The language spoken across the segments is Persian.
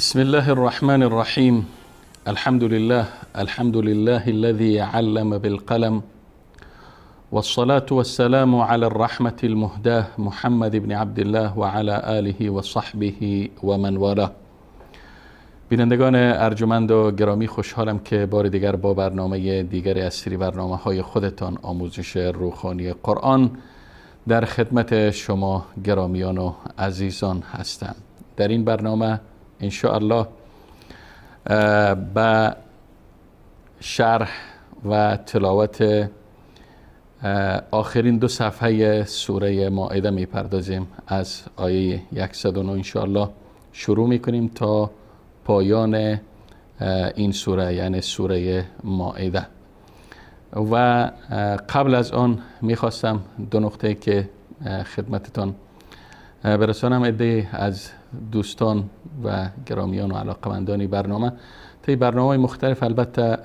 بسم الله الرحمن الرحيم. الحمد لله الذي علم بالقلم، والصلاة والسلام على الرحمة المهداة محمد بن عبد الله وعلى آله وصحبه ومن والاه. بینندگان ارجمند و گرامی، خوشحالم که بار دیگر با برنامه دیگری از سری برنامه‌های خودتان آموزش روحانی قرآن در خدمت شما گرامیان و عزیزان هستم. در این برنامه ان شاء الله به شرح و تلاوت آخرین 2 صفحه سوره مائده میپردازیم. از آیه 109 ان شاء الله شروع میکنیم تا پایان این سوره، یعنی سوره مائده. و قبل از آن میخواستم 2 نکته که خدمتتان برسانم. عده از دوستان و گرامیان و علاقمندان برنامه طی برنامه‌های مختلف البته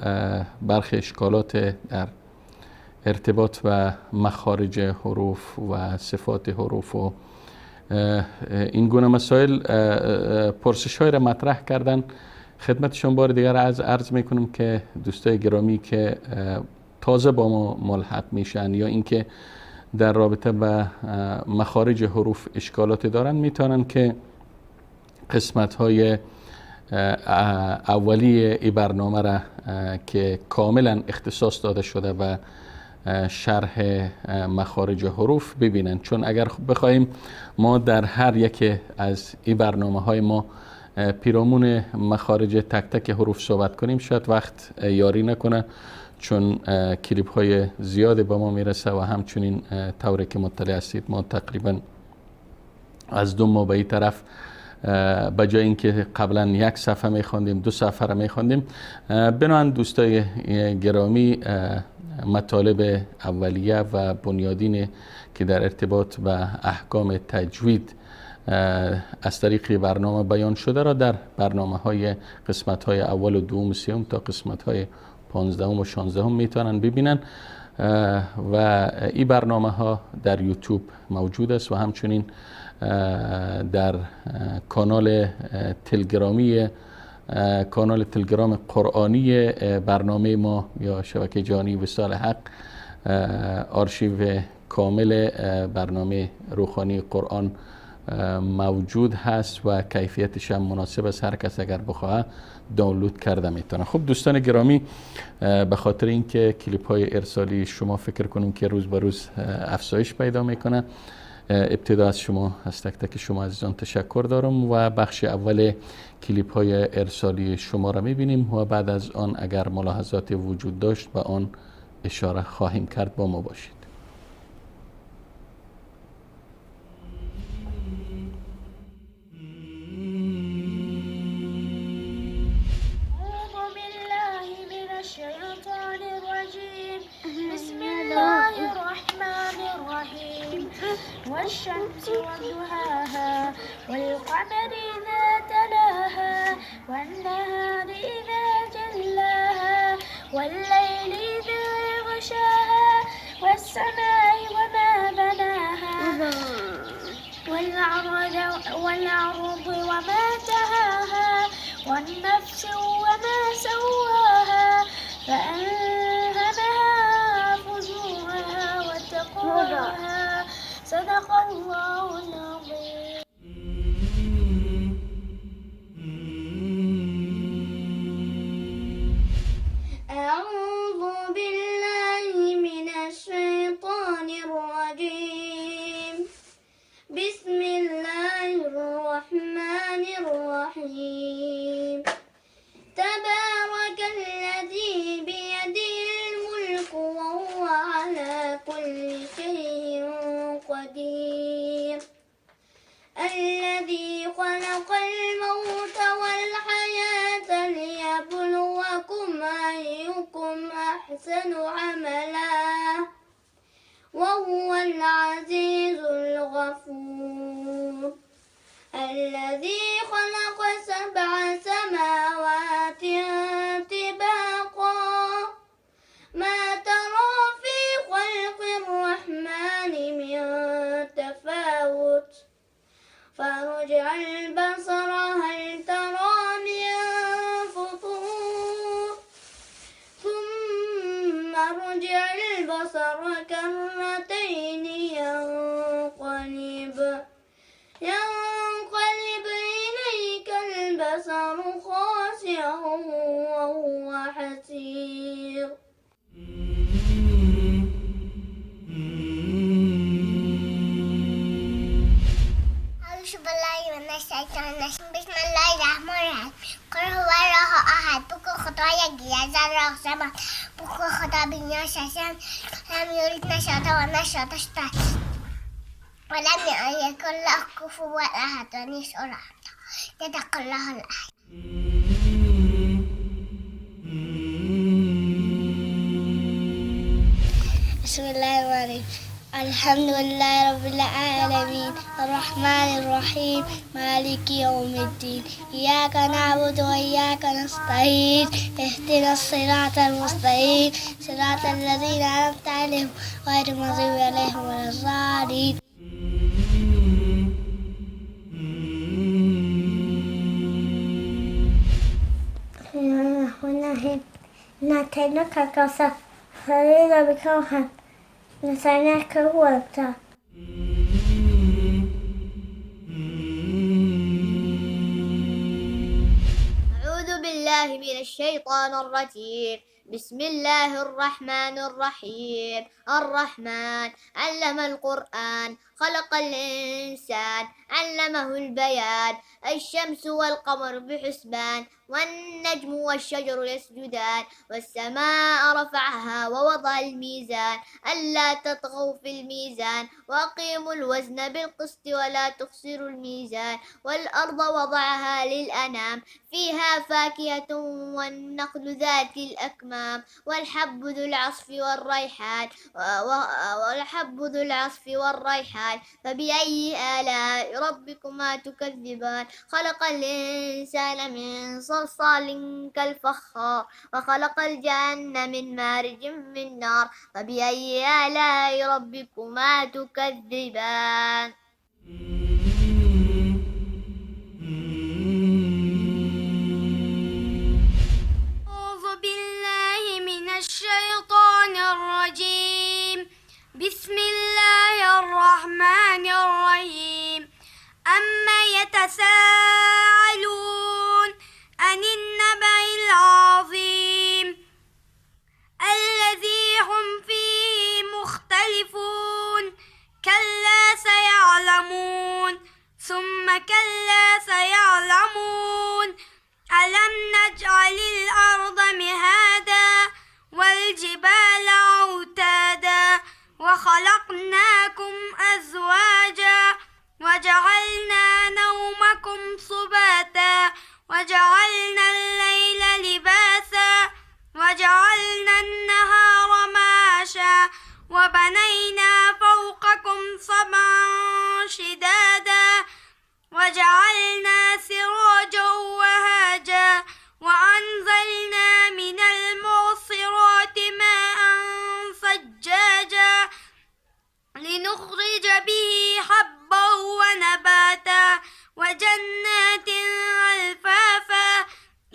برخی اشکالات در ارتباط و مخارج حروف و صفات حروف و این گونه مسائل پرسش‌های را مطرح کردن. خدمتشون بار دیگر عرض میکنم که دوستای گرامی که تازه با ما ملحق میشن یا اینکه در رابطه با مخارج حروف اشکالات دارن، میتونن که قسمت‌های اولی ای برنامه را که کاملا اختصاص داده شده و شرح مخارج حروف ببینن. چون اگر بخوایم ما در هر یک از این برنامه‌های ما پیرامون مخارج تک تک حروف صحبت کنیم شاید وقت یاری نکنه، چون کلیپ های زیادی به ما میرسه و همچنین طوری که مطلع هستید ما تقریبا از 2 ماه به این طرف به جای اینکه قبلا 1 صفحه میخواندیم 2 صفحه را میخواندیم. بنابراین دوستای گرامی، مطالب اولیه و بنیادین که در ارتباط به احکام تجوید از طریق برنامه بیان شده را در برنامه های قسمت های اول و دوم و سوم تا قسمت های 15 و 16 میتونن ببینن و این برنامه ها در یوتیوب موجود است و همچنین در کانال تلگرام قرآنی برنامه ما یا شبکه جهانی وصال حق آرشیو کامل برنامه روحانی قرآن موجود هست و کیفیتش هم مناسب است. هر کس اگر بخواه دانلود کرده میتونه. خب دوستان گرامی، به خاطر اینکه کلیپ های ارسالی شما فکر کنیم که روز به روز افزایش پیدا میکنه، ابتدا از تک تک شما عزیزان تشکر دارم و بخش اول کلیپ های ارسالی شما را میبینیم و بعد از آن اگر ملاحظات وجود داشت به آن اشاره خواهیم کرد. با ما باشید. والشمس وضحاها والقمر إذا تلاها والنهار إذا جلاها والليل إذا يغشاها والسماء وما بناها والأرض وما دهاها والنفس وما سواها فألهمها فجورها وتقواها. صدق الله العظيم. أعوذ بالله من الشيطان الرجيم. بسم الله الرحمن الرحيم. تبارك الذي بيده الملك وهو على كل شيء قدير. الذي خلق الموت والحياة ليبلوكم أيكم أحسن عملا وهو العزيز الغفور. الذي خلق 7 سماوات طباقا ما ترى في خلق الرحمن من تفاوت فارجع البصر هل ترى ارجع البصر كرتين ينقلب إليك البصر خاسئا وهو حسير. أعوذ بالله من الشيطان الرجيم. بسم الله الرحمن الرحيم. قل هو الله أحد. Pukul khutbah giyazan rahmat. Pukul khutbah binya syasan. Lam yurid nasyata wa nasyata stai. Walam yakul lahu kufuwan ahad. Wa ni surah. Jadakallahu al-ahad. Bismillahirrahmanirrahim. الحمد لله رب العالمين الرحمن الرحيم مالك يوم الدين إياك نعبد وإياك نستعين اهدنا الصراط المستقيم صراط الذين أنعمت عليهم غير المغضوب عليهم ولا الضالين. نعطيناك الكوثر فصل بك وانحر نصرناك هو الأبتر. أعوذ بالله من الشيطان الرجيم. بسم الله الرحمن الرحيم. الرحمن علم القرآن خلق الإنسان علمه البيان. الشمس والقمر بحسبان والنجم والشجر يسجدان والسماء رفعها ووضع الميزان ألا تطغوا في الميزان وأقيموا الوزن بالقسط ولا تخسروا الميزان والأرض وضعها للأنام فيها فاكهة والنخل ذات الأكمام والحب ذو العصف والريحان فبأي آلاء ربكما تكذبان. خلق الإنسان من صلصال كالفخار وخلق الجنة من مارج من نار فبأي آلاء ربكما تكذبان. أعوذ بالله من الشيطان الرجيم. بسم الله الرحمن الرحيم. أما يتساءلون عن النبأ العظيم الذي هم فيه مختلفون كلا سيعلمون ثم كلا سيعلمون ألم نجعل الأرض مهادا والجبال أوتادا وخلقناكم أزواجا وجعلنا نومكم سباتا وجعلنا الليل لباسا وجعلنا النهار معاشا وبنينا فوقكم سبعا شدادا وجعلنا سراجا وهاجا وأنزلنا من المعصرات ماء ثجاجا لنخرج به حبا ونباتا وجنات ألفافا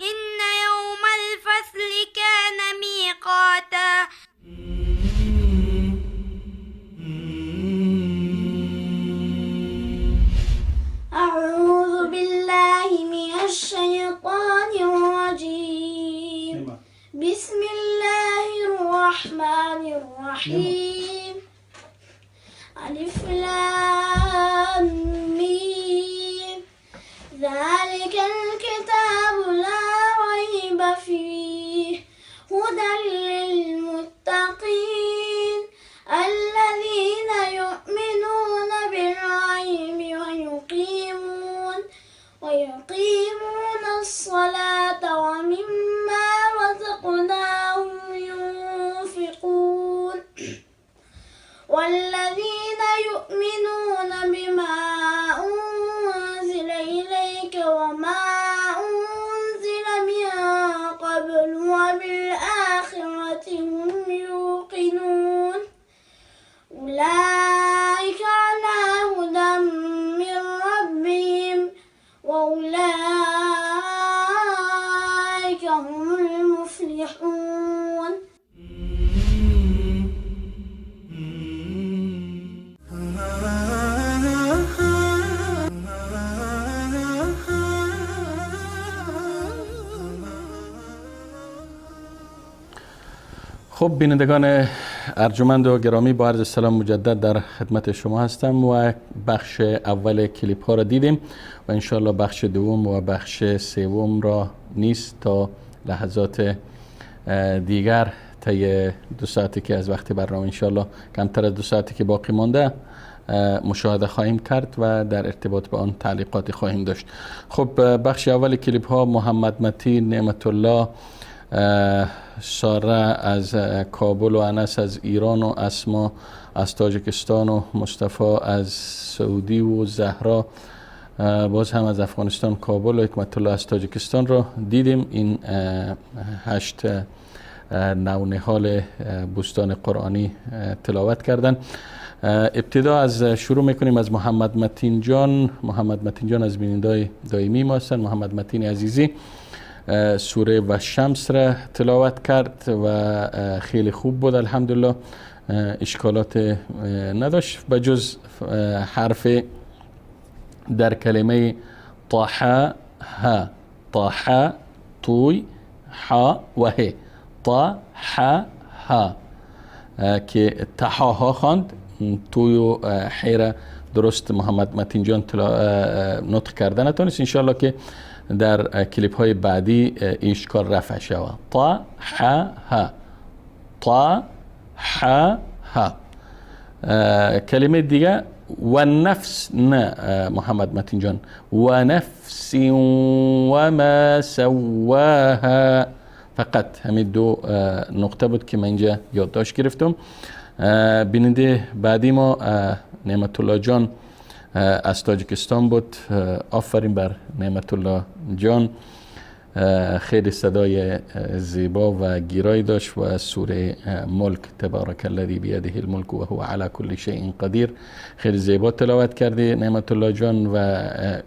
إن يوم الفصل كان ميقاتا. أعوذ بالله من الشيطان الرجيم. بسم الله الرحمن الرحيم. ألف لام ميم ذلك الكتاب لا ريب فيه هدى للمتقين الذين يؤمنون بالغيب ويقيمون الصلاة ومما رزقناهم ينفقون والذين يؤمنون بما أنزل إليك وما أنزل من قبل وبالآخرة هم يوقنون أولئك على هدى من ربهم وأولئك هم المفلحون. خب بینندگان ارجمند و گرامی، با عرض سلام مجدد در خدمت شما هستم و بخش اول کلیپ ها را دیدیم و انشاءالله بخش دوم و بخش سوم را نیست تا لحظات دیگر طی 2 ساعتی که از وقت برنامه انشاءالله کمتر از 2 ساعتی که باقی مانده مشاهده خواهیم کرد و در ارتباط با آن تعلیقاتی خواهیم داشت. خب بخش اول کلیپ ها محمد متین، نعمت الله، ساره از کابل و انس از ایران و اسما از تاجیکستان و مصطفی از سعودی و زهرا باز هم از افغانستان کابل و حکمت الله از تاجیکستان را دیدیم. این 8 نونهال بوستان قرآنی تلاوت کردن. ابتدا از شروع میکنیم از محمد متین جان. محمد متین جان از بینندگان دائمی ما هستند. محمد متین عزیزی سوره و شمس را تلاوت کرد و خیلی خوب بود الحمدلله، اشکالات نداشت بجز حرف در کلمه طاحا ها، طاحا توی ها و ه، طاحا ها که تحاها خواند، توی و حیره درست محمد متین جان نطق کردن نتونست. انشاءالله که در کلیپ های بعدی اشکال رفع شود. طا ح ها، طا ح ها. کلمه دیگه و نفس، نه محمد متین جان، و نفس و ما سواها، فقط همین 2 نقطه بود که من اینجا یادداشت گرفتم. بیننده بعدی ما نعمت الله جان از تاجیکستان بود. آفرین بر نعمت الله جان، خیلی صدای زیبا و گیرایی داشت و سوره ملک تبارک الذی بیده الملک و هو علی کل شیء قدیر خیلی زیبا تلاوت کردی نعمت الله جان و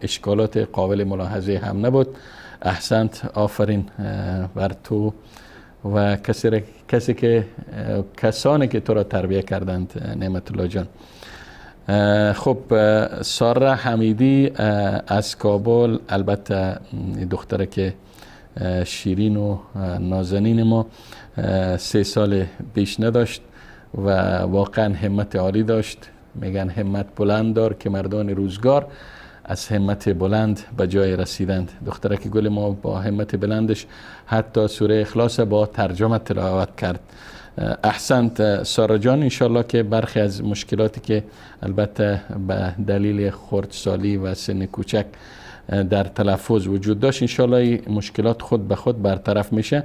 اشکالات قابل ملاحظه هم نبود. احسنت، آفرین بر تو و کسانی که تو را تربیه کردند نعمت الله جان. خب ساره حمیدی از کابل، البته دختره که شیرین و نازنین ما 3 سال بیش نداشت و واقعا همت عالی داشت. میگن همت بلند دار که مردان روزگار از همت بلند به جای رسیدند. دختره که گل ما با همت بلندش حتی سوره اخلاص با ترجمه تلاوت کرد. احسنت سارا جان. انشالله که برخی از مشکلاتی که البته به دلیل خردسالی و سن کوچک در تلفظ وجود داشت، انشالله این مشکلات خود به خود برطرف میشه.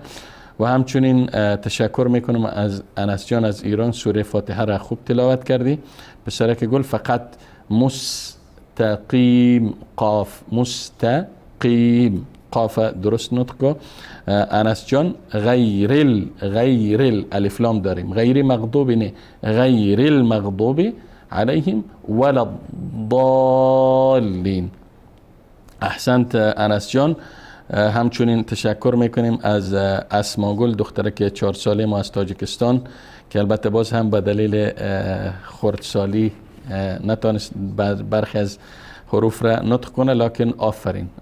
و همچنین تشکر میکنم از انس جان از ایران، سوره فاتحه را خوب تلاوت کردی. پسره که گل فقط مستقیم قاف، مستقیم قاف درست نطق کو. انس جان غیر الف لام داریم، غیر مغضوب نه، غیر المغضوب علیهم ولا الضالین. احسنت انس جان. همچنین تشکر میکنیم از اسما گل، دختره که 4 ساله ما از تاجیکستان که البته باز هم به دلیل خردسالی نتونست برخی از حروف را نطق کنه، لکن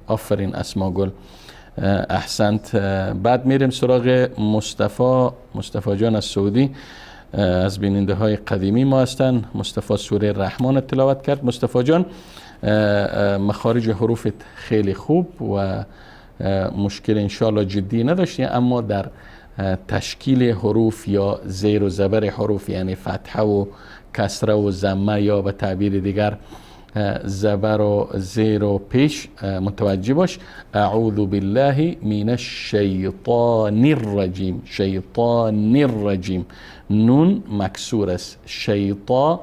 آفرین اسما گل، احسنت. بعد میریم سراغ مصطفی جان از سعودی، از بیننده های قدیمی ما هستن. مصطفی سوره رحمان تلاوت کرد. مصطفی جان مخارج حروفت خیلی خوب و مشکل انشاءالله جدی نداشتی، اما در تشکیل حروف یا زیر و زبر حروف، یعنی فتحه و کسره و ضمه یا به تعبیر دیگر زبر و زیر و پیش متوجه باش. اعوذ بالله من الشیطان الرجیم، شیطان الرجیم، نون مکسور است، شیطان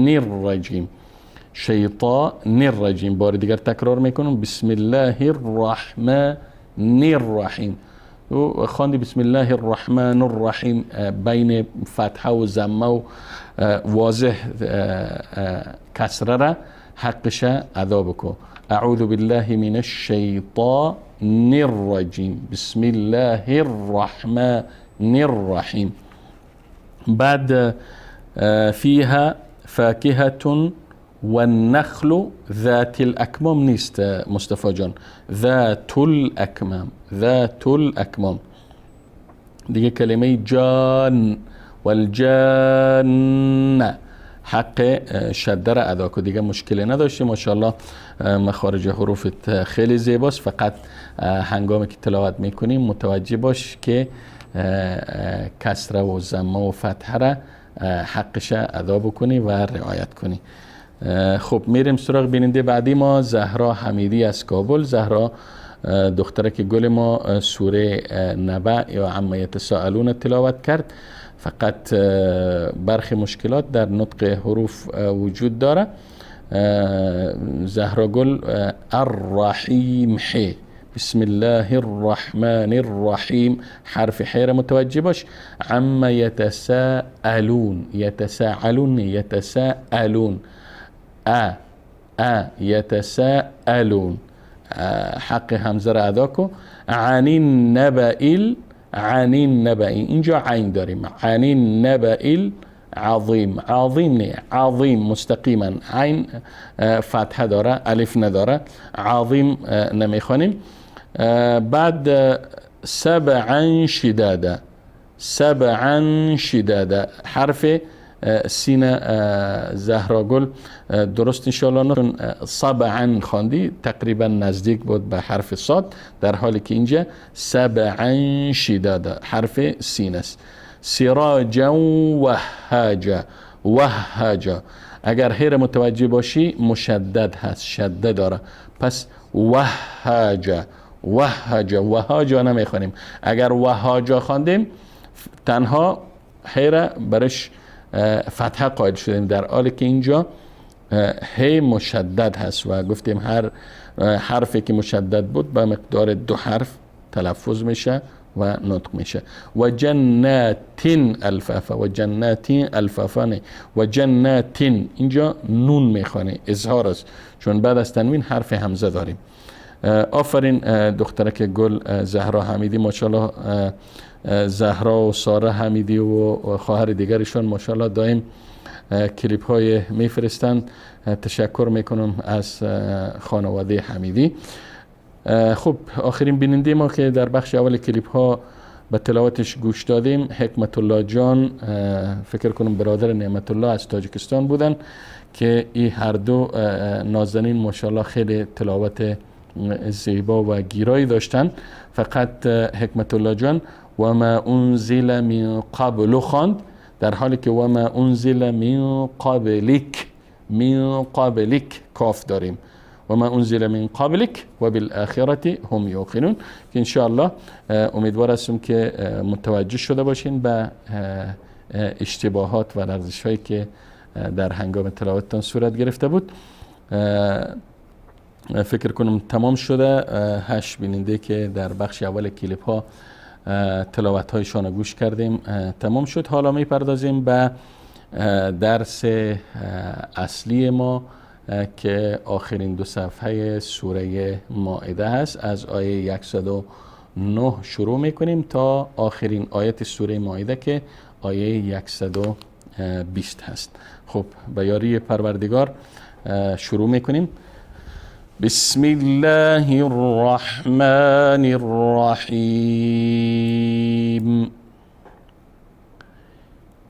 الرجیم، شیطان الرجیم. بار دیگر تکرار میکنم، بسم الله الرحمن الرحیم. و خواندی بسم الله الرحمن الرحیم بین فتحه و ضمه و واضح کسره را حقش ادا بکو. اعوذ بالله من الشیطان الرجیم، بسم الله الرحمن الرحیم. بعد فيها فاكهة والنخل ذات الأكمام نیست مصطفی جان، ذات الأكمام، ذات الأكمام. دیگه کلمه جان والجان حق شده را ادا کن، دیگه مشکلی نداشتی. ماشاءالله مخارج حروفت خیلی زیباست، فقط هنگامی که تلاوت میکنیم متوجه باش که کسره و ضمه و فتحه را حقش ادا بکنی و رعایت کنی. خب میریم سراغ بیننده بعدی ما، زهرا حمیدی از کابل. زهرا دخترک گل ما سوره نبع یا عما یتساءلون تلاوت کرد، فقط برخی مشکلات در نطق حروف وجود داره. زهرا گل الرحیم حی، بسم الله الرحمن الرحیم، حرف حی را متوجه باش. عما یتساءلون، یتساءلون یتساءلون، یتساءلون، حق همزه را ادا کو. عنین نبئل، عنین نبئل، اینجا عین داریم، عنین نبئل عظیم، عظیم نه عظیم مستقیما، عین فتحه داره الف نداره، عظیم نمیخوانیم. بعد سبعا شداده، سبعا شداده، حرف سین زهرا گل درست انشاءالله چون سبعا خواندی تقریبا نزدیک بود به حرف صاد، در حالی که اینجا سبعا شداده حرف سین است. سراجا وهاجا، وهاجا اگر هیر متوجه باشی مشدد هست، شده داره، پس وهاجا، وهاجا، وهاجا نمیخوانیم. اگر وهاجا خواندیم تنها هیر برش فتحه قائل شدیم، در حالی که اینجا هی مشدد هست و گفتیم هر حرفی که مشدد بود به مقدار 2 حرف تلفظ میشه و نطق میشه. و جنات الفافا، و جنات الفافا نه، و جنات اینجا نون میخوانه، اظهار است، چون بعد از تنوین حرف همزه داریم. آفرین دخترک گل زهرا حمیدی، ماشاءالله زهرا و ساره حمیدی و خواهر دیگرشون ماشاءالله دائم کلیپ های میفرستند. تشکر میکنم از خانواده حمیدی. خب آخرین بیننده ما که در بخش اول کلیپ ها به تلاوتش گوش دادیم، حکمت الله جان، فکر کنم برادر نعمت الله از تاجیکستان بودن که این هر دو نازنین ماشاءالله خیلی تلاوت زیبا و گیرایی داشتن. فقط حکمت الله جان و ما انزل من قبل خواند، در حالی که و ما انزل من قبلک، من قبلک کاف داریم، و ما انزل من قبلک و بالآخرة هم یوقنون، که انشاءالله امیدوار هستم که متوجه شده باشین به اشتباهات و لغزش هایی که در هنگام تلاوتتان صورت گرفته بود. فکر کنم تمام شده. 8 بیننده که در بخش اول کلیپ ها تلاوت هایشان گوش کردیم تمام شد. حالا می پردازیم به درس اصلی ما که آخرین 2 صفحه سوره مائده هست. از آیه 109 شروع میکنیم تا آخرین آیت سوره مائده که آیه 120 هست. خب به یاری پروردگار شروع میکنیم. بسم الله الرحمن الرحیم.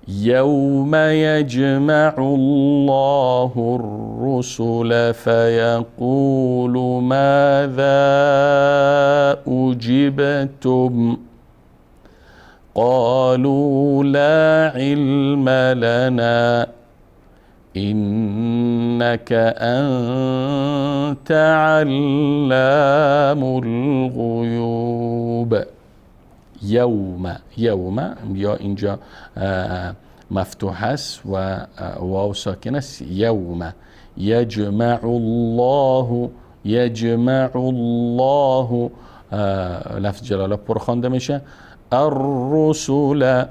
يوم يجمع الله الرسل فيقول ماذا أجبتم قالوا لا علم لنا إنك أنت علام الغيوب. یوم، یوم یا اینجا مفتوح است و واو ساکن است. یوم یجمع الله، یجمع الله لفظ جلاله پر خوانده میشه. الرسل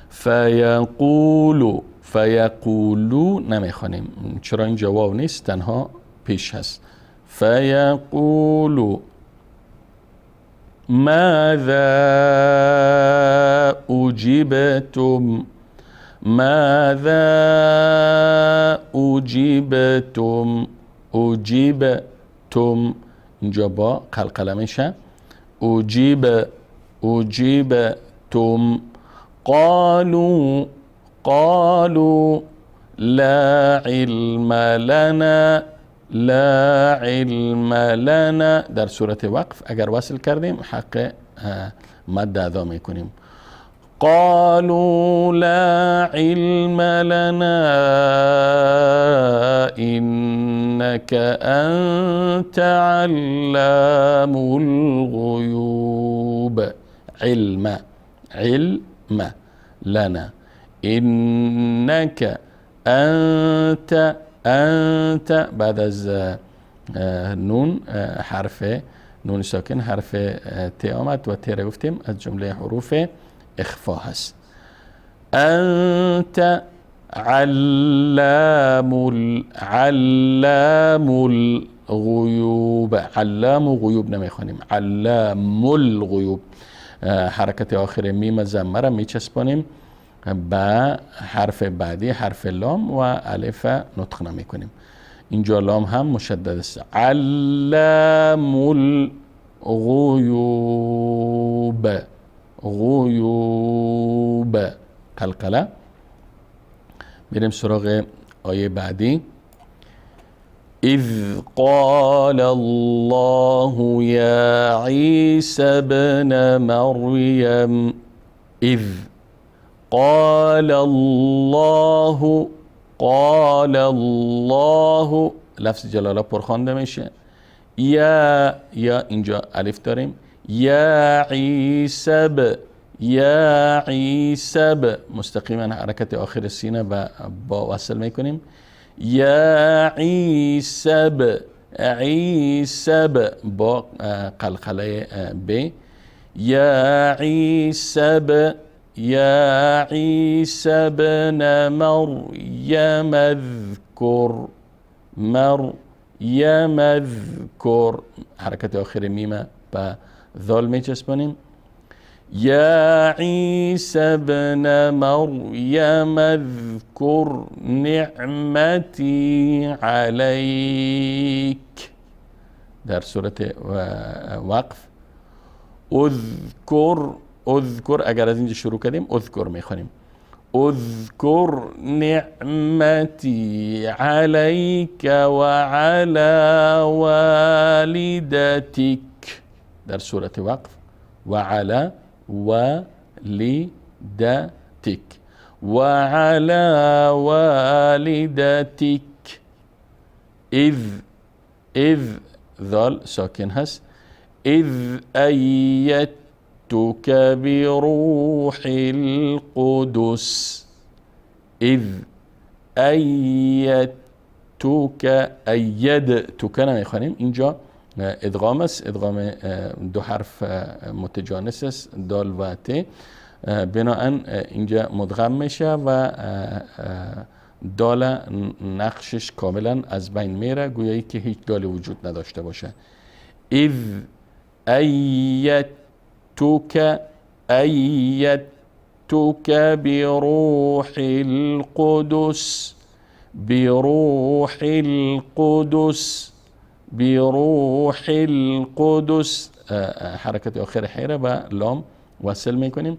فیقولو، فیقولو نمیخوانیم چرا اینجا واو نیست، تنها پیش هست. فیقولو ماذا أجبتم، ماذا أجبتم، أجبتم اینجا با قلقله میشه. أجب، أجبتم قالوا لا علم لنا در صورت وقف اگر وصل کردیم حق مد ادا میکنیم. قالوا لا علم لنا إنك أنت علام الغيوب. علم لنا إنك أنت بعد از نون حرف نون ساکن حرف ت آمد و ت را گفتیم از جمله حروف اخفا هست. انت علام الغیوب. علام و غیوب نمیخوانیم، علام الغیوب. حرکت آخر میم ضمه را میچسبانیم با حرف بعدی حرف لام و الف نطق نمیکنیم. اینجا لام هم مشدد است. علام الغیوب قلقله. میریم سراغ آیه بعدی. اذ قال الله یا عیسی ابن مریم. اذ قال الله لفظ جلاله پرخوانده میشه. یا اینجا الف داریم. یا عیسی مستقیما حرکت آخر سینه و با وصل میکنیم. یا عیسی با قلقله ب. یا عیسی ابن مریم اذکر حرکت آخر میم با ذال میچسبانیم. یا عیسی ابن مریم اذکر نعمتی علیک. در صورت وقف اذکر اگر از اینجا شروع کردیم اذکر میخوانیم. اذکر نعمتی علیک و علی والدتک. در صورت وقف و علی والدتک و علی والدتک. اذ ذال ساکن هست. اذ أيدتك بروح القدس. اذ أيدتك نمیخوانیم. اینجا ادغام است. ادغام دو حرف متجانس است، دال و ت. بناهن اینجا مدغم میشه و دال نقشش کاملا از بین میره، گویایی که هیچ دال وجود نداشته باشه. اذ أيدتك بروح القدس حرکت آخر حیره با لام وصل میکنیم.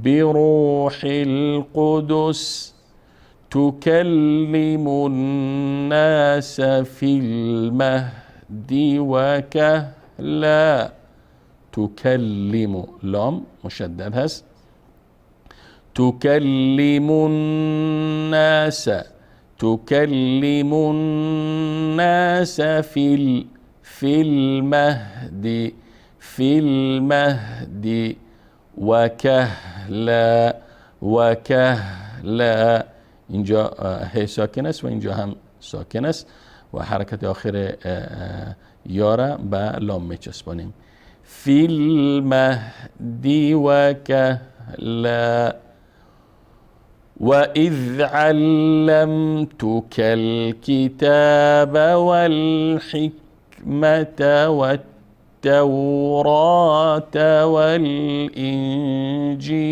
بروح القدس تكلم الناس في المهد وكهلا. تكلم لام مشدد هست. تكلم الناس في المهد وكهلا. اینجا هی ساکن است و اینجا هم ساکن است و حرکت آخر یارا با لام میچسبانیم. فی المهد وكهلا. وإذ علمتك الكتاب والحكمة والتوراة والإنجيل.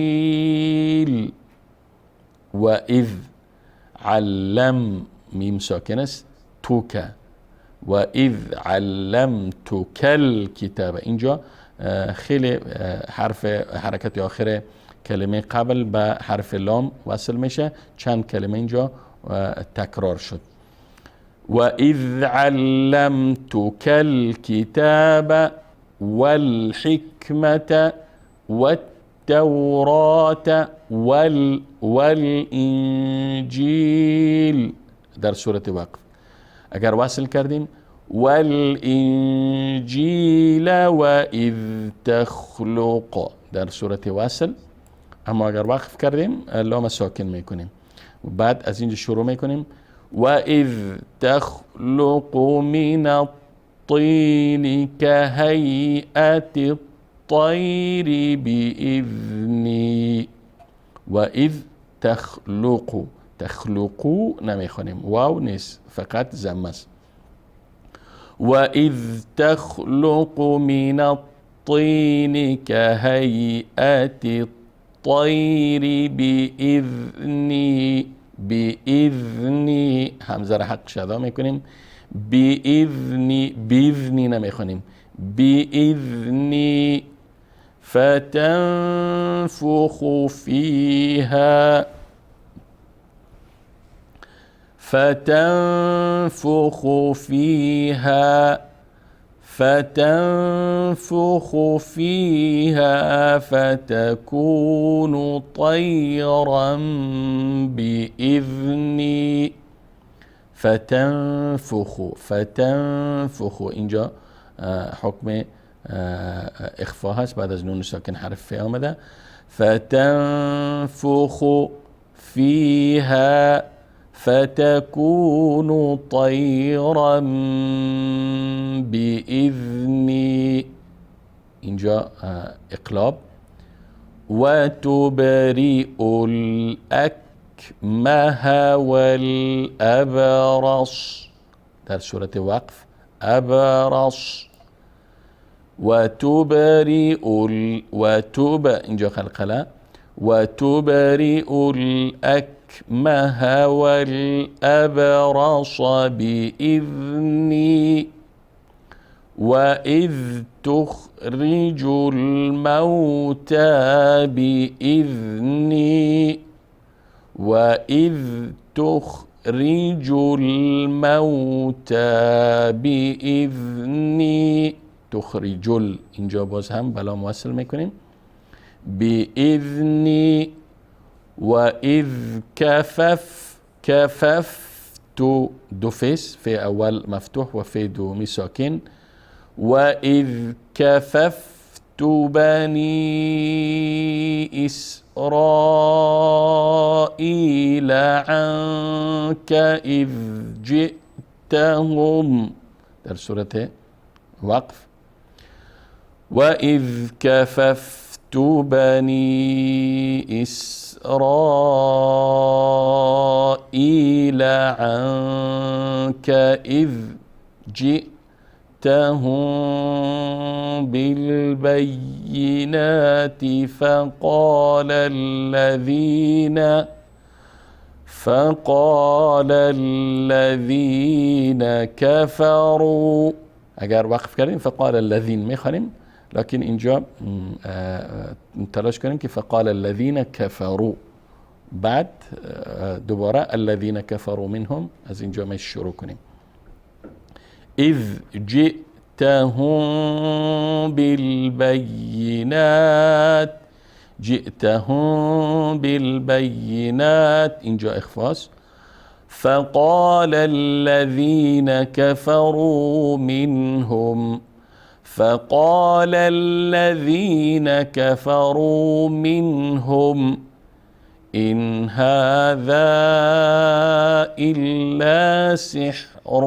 وإذ علم ميم ساكنس توك. وإذ علمتك الكتاب. اینجا خیلی حرکت آخر کلمه قبل به حرف لام وصل میشه. چند کلمه اینجا تکرار شد. و اذ علمتك الكتاب والحکمة والتوراة والانجیل در صورت وقف. اگر وصل کردیم والانجیل و اذ تخلق در صورت وصل. اما اگر وقف کردیم لام ساکن میکنیم و بعد از اینجا شروع میکنیم و اذ تخلق من الطین كهیئت الطیر بإذنی. و اذ تخلقو نمیخونیم، واو نیست، فقط ضمه است. و اذ تخلق من الطین كهیئت الطیر بإذنی همزه را حق شدا میکنیم. بإذنی نمیخونیم، بإذنی. فتنفخ فيها فتكون طيرا بإذني. فتنفخ اینجا حکم اخفاء هست، بعد از نون ساکن حرف ف آمده. فتنفخ فيها فتكون طيرا بإذني. اینجا اقلاب. و تبرئ الأكمه والأبرص در صورت وقف أبرص. اینجا خلقله. و تبرئ الأكمه والأبرص بإذني. وإذ تخرج الموتى بإذني. وإذ تخرج الموتى بإذني. تخرج اینجا باز هم بلا موصل میکنیم بإذني. وإذ كففت دو فيس في أول مفتوح وفي دومي ساكن. وإذ كففت بني إسرائيل عنك إذ جئتهم در سورة وقف. وإذ كففت بني إسرائيل عنك إذ جئتهم بالبينات فقال الذين كفروا. اگر وقف کردیم فقال الذين میخوانیم، لكن اینجا تلاش کنیم که فقال الذين كفروا، بعد دوباره الذين كفروا منهم از اینجا می شروع کنیم. اذ جئتهم بالبينات اینجا اخفاص. فقال الذين كفروا منهم إن هذا إلا سحر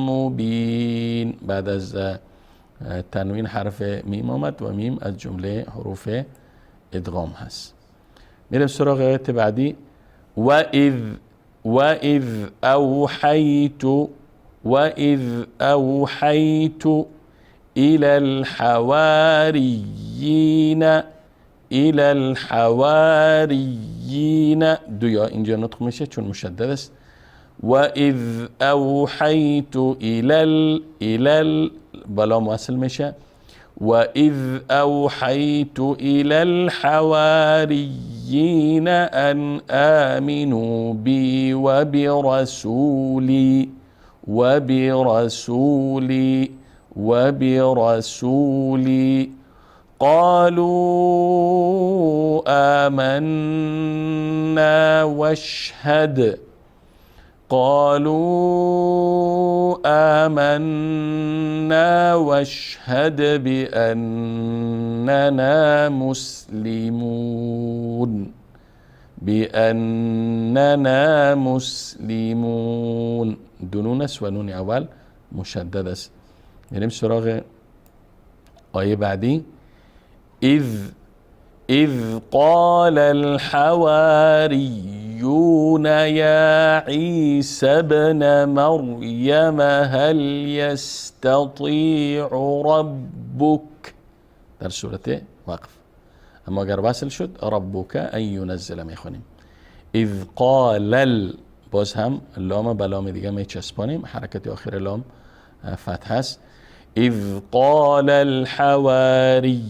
مبين. بعد از تنوین حرف میم آمد و میم از جمله حروف ادغام هست. میریم سراغ آیت بعدی. وإذ أوحيت إلى الحواريين دو یا اینجا نطق میشه چون مشدد است. وإذ أوحيت إلى بلا مواصل مشى. وإذ أوحيت إلى الحواريين أن آمنوا بي وبرسولي قالوا آمنا واشهد بأننا مسلمون. دونون است و نون اول مشدد است. میریم سراغ آیه بعدی. اذ قال الحواريون يا عيسى ابن مريم هل يستطيع ربك، در صورت وقف، اما اگر وصل شد ربك ان ينزل میخونیم. اذ قال باز هم لام بلام دیگه میچسبانیم، حرکت آخر لام فتح است. اذ قال الحواريون،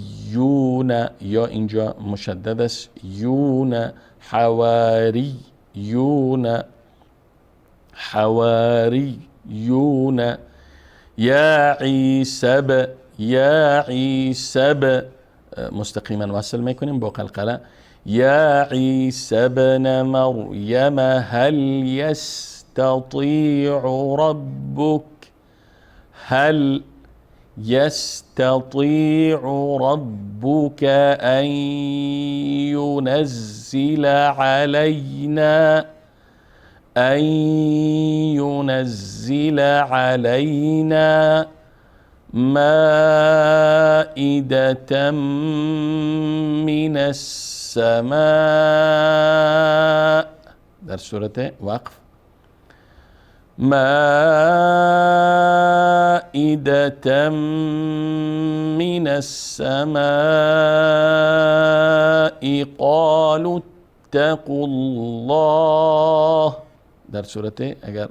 یا اینجا مشدد است، یون، حواریون یا عیسی مستقیما وصل میکنیم با قلقله. یا عیسی ابن مریم هل يستطيع ربك أن ينزل علينا مائدة من السماء، در سورة وقف، مائدة من السماء قالوا اتقوا الله، در صورت اگر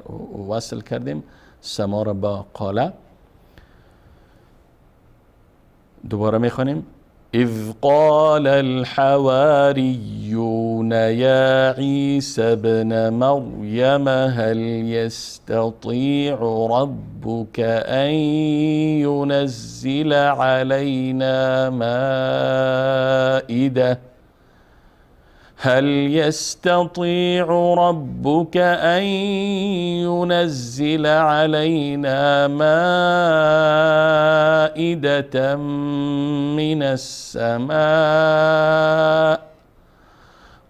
وصل کردیم سما را با قاله. دوباره میخوانیم. اذ قال الحواريون يا عيسى ابن مريم هل يستطيع ربك أن ينزل علينا مائدة من السماء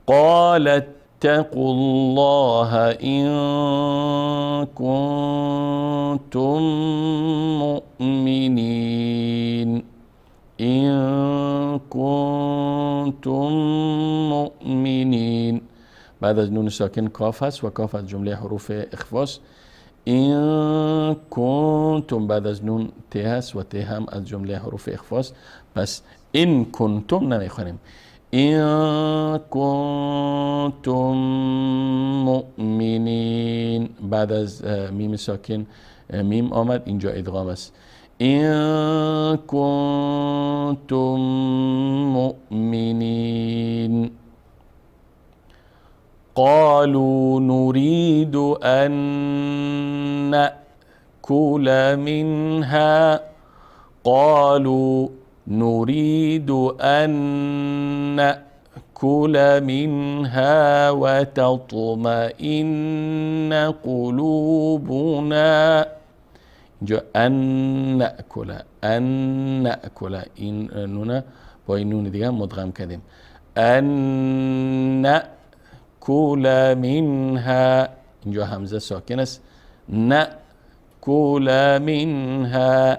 قال اتقوا الله إن كنتم مؤمنين. بعد از نون ساکن کاف هست و کاف از جمله حروف اخفاست. این کنتم بعد از نون ت هست و ت هم از جمله حروف اخفاست، پس این کنتم نمیخوانیم. این کنتم مؤمنین، بعد از میم ساکن میم آمد، اینجا ادغام است. این کنتم مؤمنین. قالوا نريد أن نأكل منها وتطمئن قلوبنا. اینجا ان نأکل این نونه با این نون دیگه مدغم کردیم. ان نأکل منها، اینجا همزه ساکن است. نأکل منها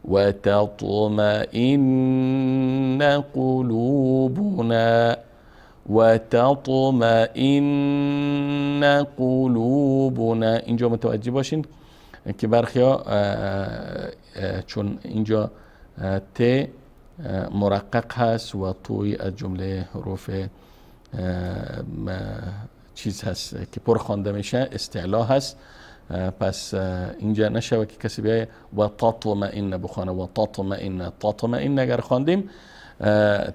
وتطمئن قلوبنا. اینجا متوجه باشین که برخیا چون اینجا ت مرقق هست و توی از جمله حروف چیز هست که پر خوانده میشه استعلا هست. پس اینجا نشوه که کسی بیایه و تطمئن بخوانه و تطمئن اگر خواندیم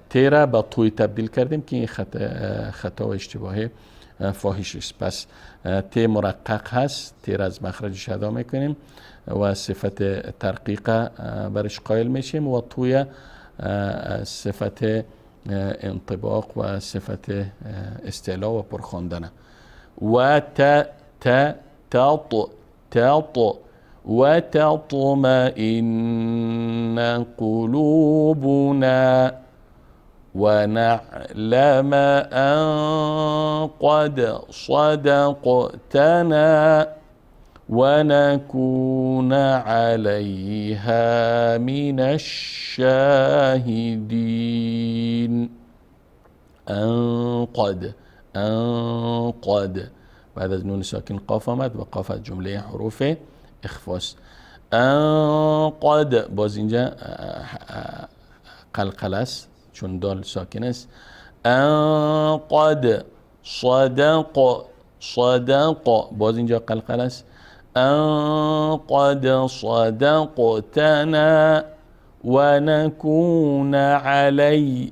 ت را به توی تبدیل کردیم که این خطا و اشتباه فاحش است. پس ت مرقق هست، ت را از مخرجش ادا میکنیم و صفت ترقیق برش قائل میشیم و توی صفت انطباق و صفت استعلا و پرخواندنه. و تاط وتطمئن قلوبنا ونعلم أن قد صدقتنا ونكون عليها من الشاهدين. أن قد بعد از نون ساکن قاف آمد و قاف از جمله حروف اخفاست. ان قد باز اینجا قلقل است چون دال ساکن است. ان قد صدق باز اینجا قلقل است. ان قد صدقتنا ونكون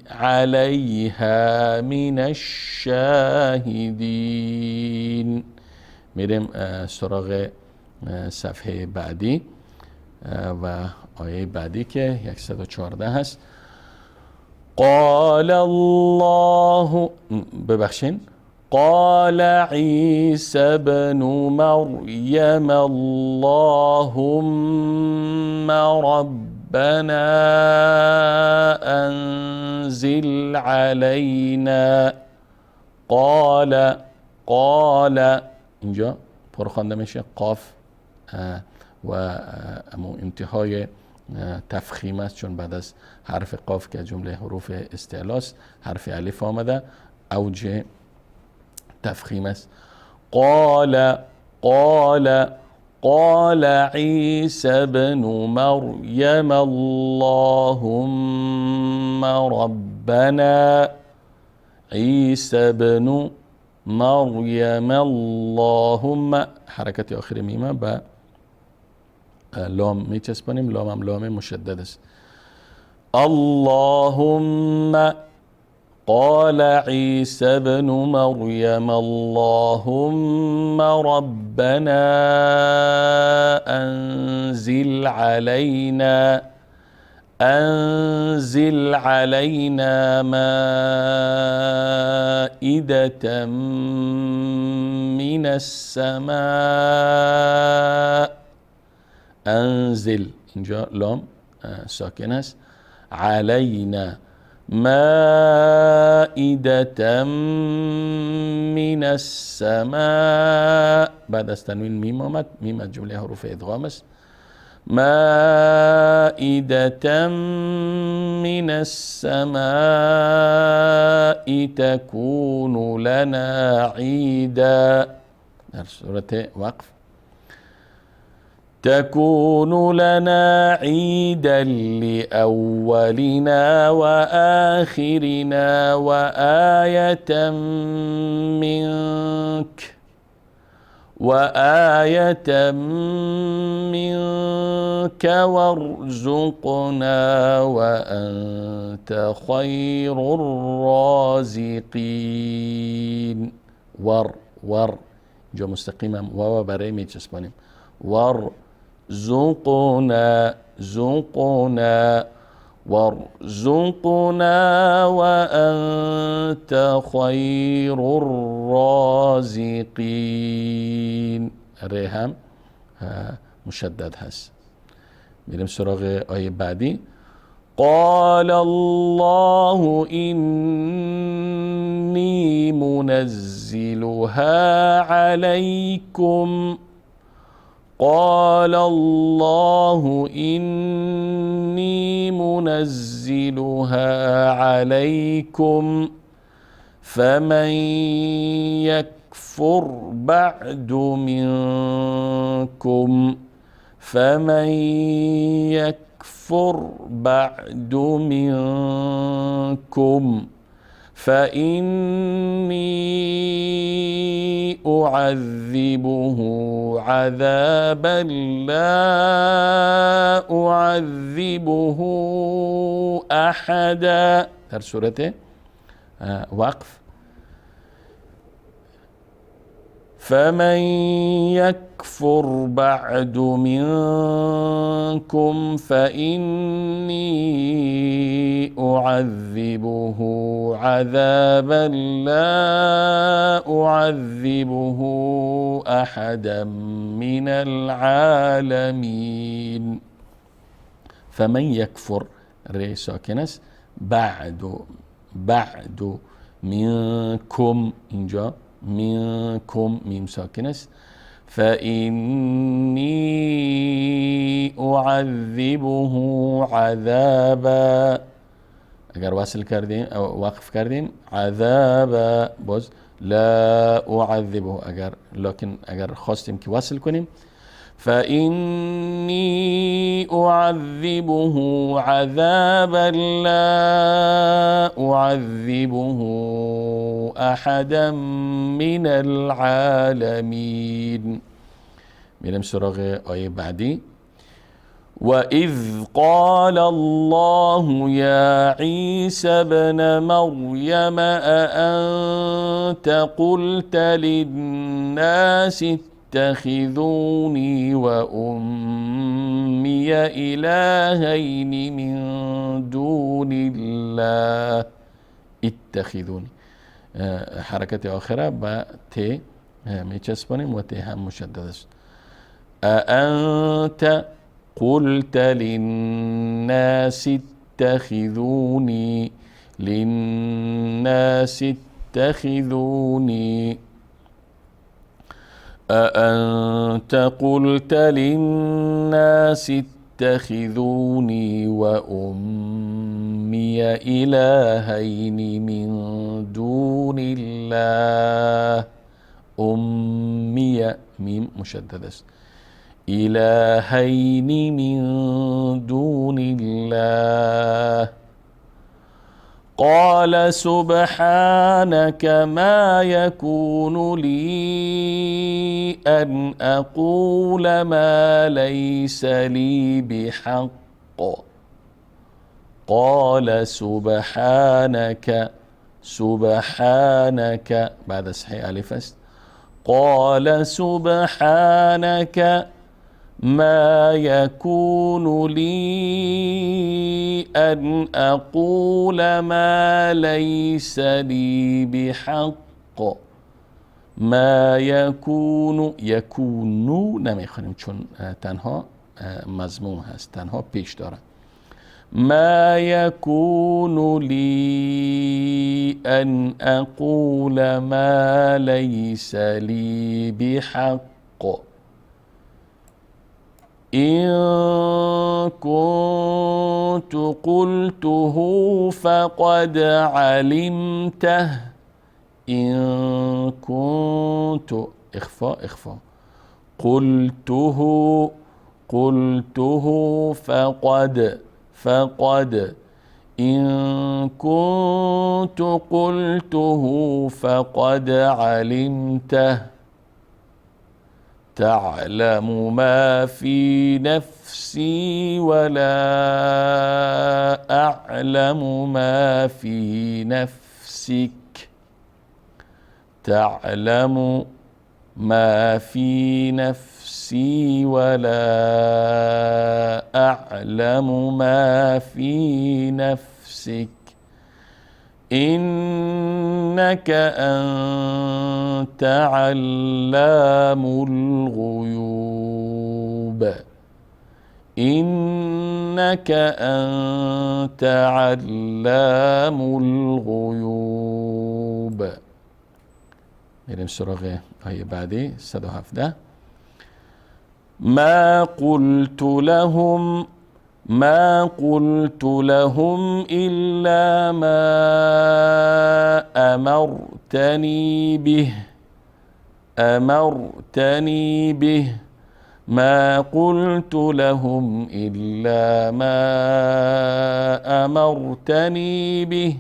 عليها من الشاهدين. میریم سراغ صفحه بعدی و آیه بعدی که 114 هست. قال الله ببخشین قال عيسى ابن مريم اللهم ربنا أنزل علينا قال اینجا پرخوانده میشه قاف و امو انتهای تفخیم است چون بعد از حرف قاف که جمله حروف استعلاست حرف الف آمده اوج تفخیم است. قال عيسى ابن مريم اللهم ربنا عيسى ابن مريم اللهم حرکت آخر میمه با لام میچسبانیم. لام هم لام مشدد است. اللهم قال عيسى ابن مريم اللهم ربنا أنزل علينا مائدة من السماء. أنزل اینجا لام ساکن است. علينا مائدة من السماء بعد از تنوین میم آمد. میم از جمله حروف ادغام است. مائدة من السماء تكون لنا عيدا در سورة وقف تكون لنا عيدا لأولنا وآخرنا وآية منك وارزقنا وأنت خير الرازقين. ور جو مستقيما واو برای میچسبانیم. وارزقنا وأنت خير الرازقين. ره هم مشدد هست. میریم سراغ آیه بعدی. قال الله إني منزلها عليكم قال الله إني منزلها عليكم فمن يكفر بعد منكم فإني أعذبه عذابا لا أعذبه أحدا. در سورة وقف. فمن يكفر بعد منكم فإني أعذبه عذابا لا أعذبه أحدا من العالمين. فمن يكفر ري ساكنس بعد منكم اینجا منكم ميم ساكنس. فإني أعذبه عذابا اگر وصل کردیم او وقف کردیم عذابا باز لا أعذبه اگر خواستیم که وصل کنیم فإني أعذبه عذابا لا أعذبه أحدا من العالمين. میریم سراغ آیه بعدی. وإذ قال الله يا عيسى ابن مريم أأنت قلت للناس اتخذوني وأمي إلهين من دون الله. اتخذوني حركة آخرة با ت میچسبانیم و ت هم مشدد است. أأنت قلت للناس اتخذوني للناس اتخذوني أأنت قلت للناس اتخذوني وأمي إلهين من دون الله. أمي ميم مشدد است. إلهين من دون الله. قال سبحانك ما يكون لي أن أقول ما ليس لي بحق. قال سبحانك بعد صحيح ألف است. قال سبحانك ما يكون لي أن أقول ما ليس لي بحق. ما يكون نمیخونیم چون تنها مضموم هست، تنها پیش داره. ما يكون لي أن أقول ما ليس لي بحق. إن كنت قلته فقد علمته. إن كنت إخفاء قلته فقد إن كنت قلته فقد علمته. تعلم ما في نفسي ولا أعلم ما في نفسك. تعلم ما في نفسي ولا أعلم ما في نفسك إنك أنت علام الغيوب. إنك أنت علام الغيوب. میریم سراغ آیه بعدی 117. ما قلت لهم إلا ما أمرتني به. ما قلت لهم إلا ما أمرتني به.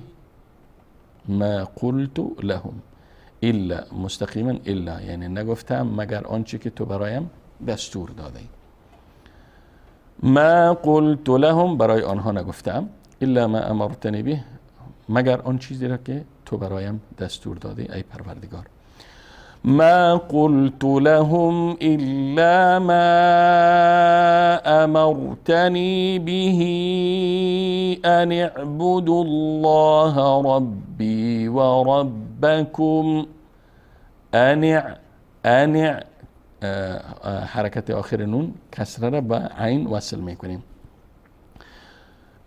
ما قلت لهم الا مستقیما الا یعنی نگفتم مگر آنچه که تو برایم دستور داده ای. ما قلت لهم برای آنها نگفتم الا ما امرتنی به مگر آن چیزی را که تو برایم دستور داده ای پروردگار. ما قلت لهم إلا ما أمرتني به أن اعبدوا الله ربي وربكم. أنع حركة آخر نون كسر را با عين وصل میکنیم.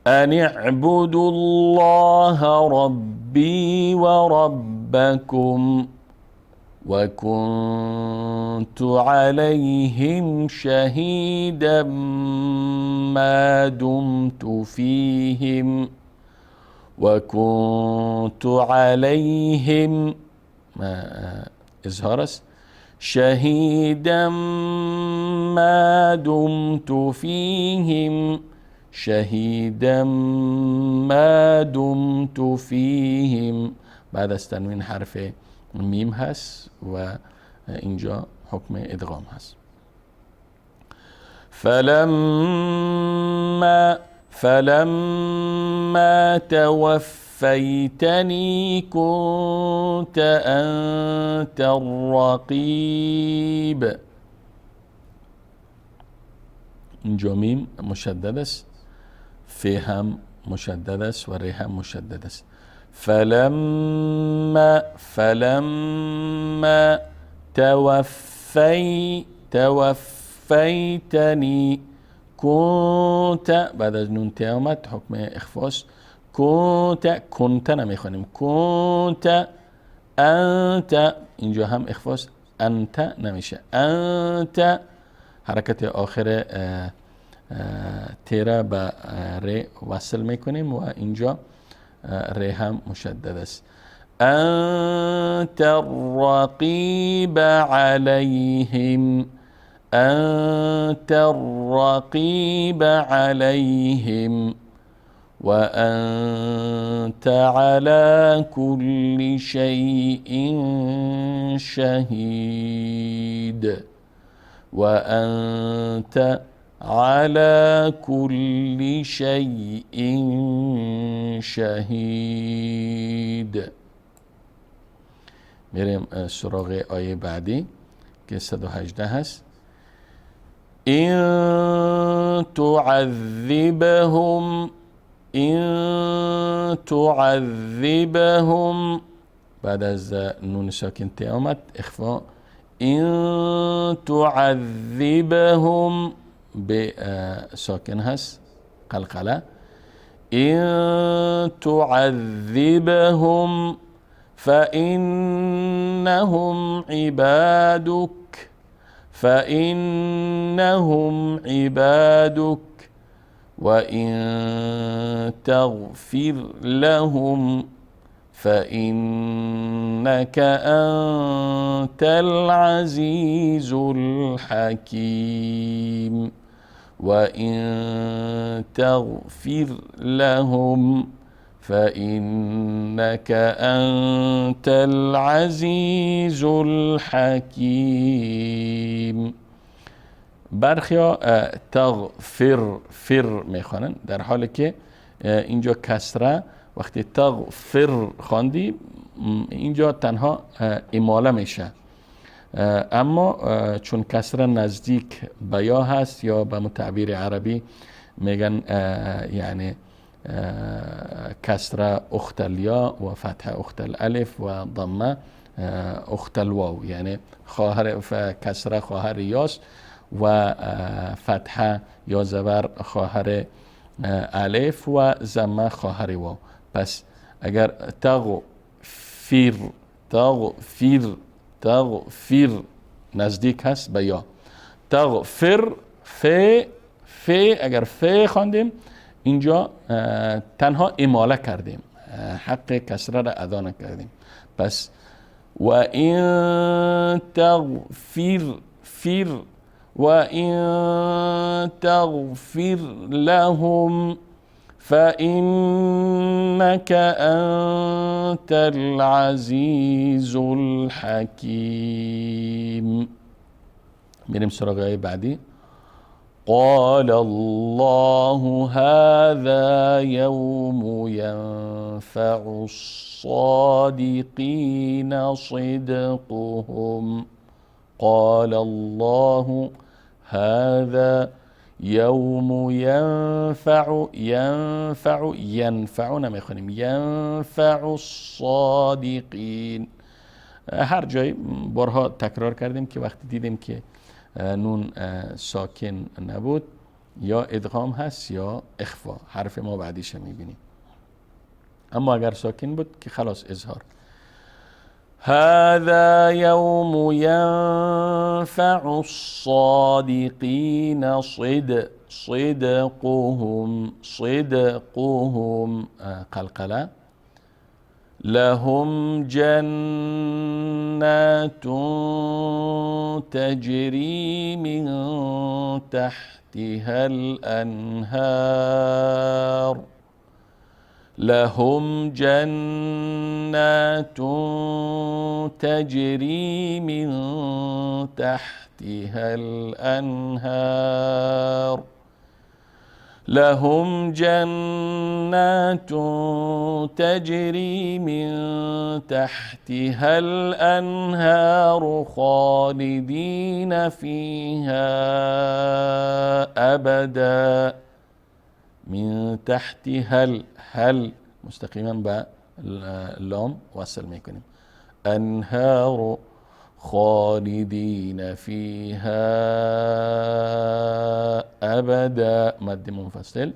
أن اعبدوا الله ربي وربكم وكنت عليهم شهيدا ما دمت فيهم وكنت عليهم إظهار شهيدا ما دمت فيهم شهيدا ما دمت فيهم. بعد از تنوین حرف میم هست و اینجا حکم ادغام هست. فلما توفیتنی كنت انت الرقیب. اینجا میم مشدد است، ف هم مشدد است و ر هم مشدد است. فلما توفیتنی كنت بعد از نون ته آمد حکم اخفاست. كنت نمیخوانیم كنت انت اینجا هم اخفاست انت نمیشه انت. حرکت آخر تیره به ر وصل میکنیم و اینجا ر هم مشدد است. انت الرقیب علیهم انت الرقیب علیهم وأنت على كل شيء شهيد وأنت على كل شيء شهيد. میریم سراغ آیه بعدی که 118 هست. إن تعذبهم بعد از نون ساکن ته آمد اخفا. إن تعذبهم به ساکن هست قلقله. إن تعذبهم فإنهم عبادك وإن تغفر لهم فإنك أنت العزيز الحكيم. وإن تغفر لهم فإنك أنت العزيز الحكيم. برخیا تغفر میخوانن، در حالی که اینجا کسره وقتی تغفر خواندی اینجا تنها اماله میشه، اما چون کسره نزدیک به یا هست یا به تعبیر عربی میگن یعنی کسره اخت الیا و فتح اخت الالف و ضمه اخت الواو، یعنی کسره خواهر یاست و فتحه یا زبر خواهر الف و ضمه خواهر واو. پس اگر تغفیر نزدیک هست به یا، تغفر ف اگر ف خواندیم اینجا تنها اماله کردیم، حق کسره را ادا نکردیم. پس و این تغفر لهم فإنك أنت العزيز الحكيم. میریم سراغ آیه بعدی. قال الله هذا يوم ينفع الصادقين صدقهم. قال الله هذا يوم ينفع نمیخونیم، ينفع الصادقين. هر جای بارها تکرار کردیم که وقتی دیدیم که نون ساکن نبود یا ادغام هست یا اخفا، حرف ما بعدیش میبینیم. اما اگر ساکن بود که خلاص اظهار. هذا يوم ينفع الصادقين صدقهم قلقلة. لهم جنات تجري من تحتها الأنهار. لهم جنات تجري من تحتها الأنهار. لهم جنات تجري من تحتها الأنهار خالدين فيها أبدا. من تحتها هل مستقيما باللام وصل میکنیم. أنهار خالدين فيها أبدا مد منفصل.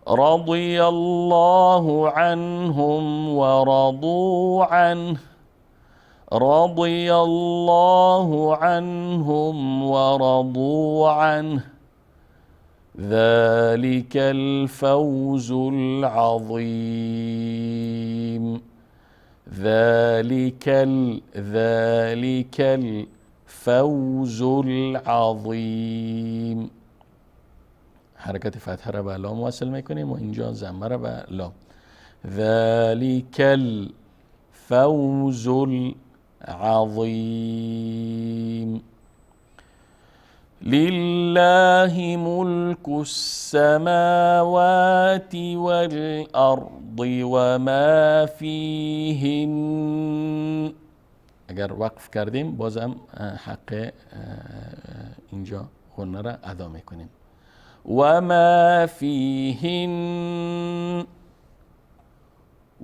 رضي الله عنهم ورضوا عنه. رضي الله عنهم ورضوا عنه. ذلك الفوز العظيم. ذلك الفوز العظيم. حرکت فتحه را به لام وصل میکنیم و اینجا ضمه را به لام. ذلك الفوز العظيم. لله ملك السماوات والأرض وما فيهن. اگر وقف کردیم بازم حق اینجا غنه را ادا میکنیم. وما فيهن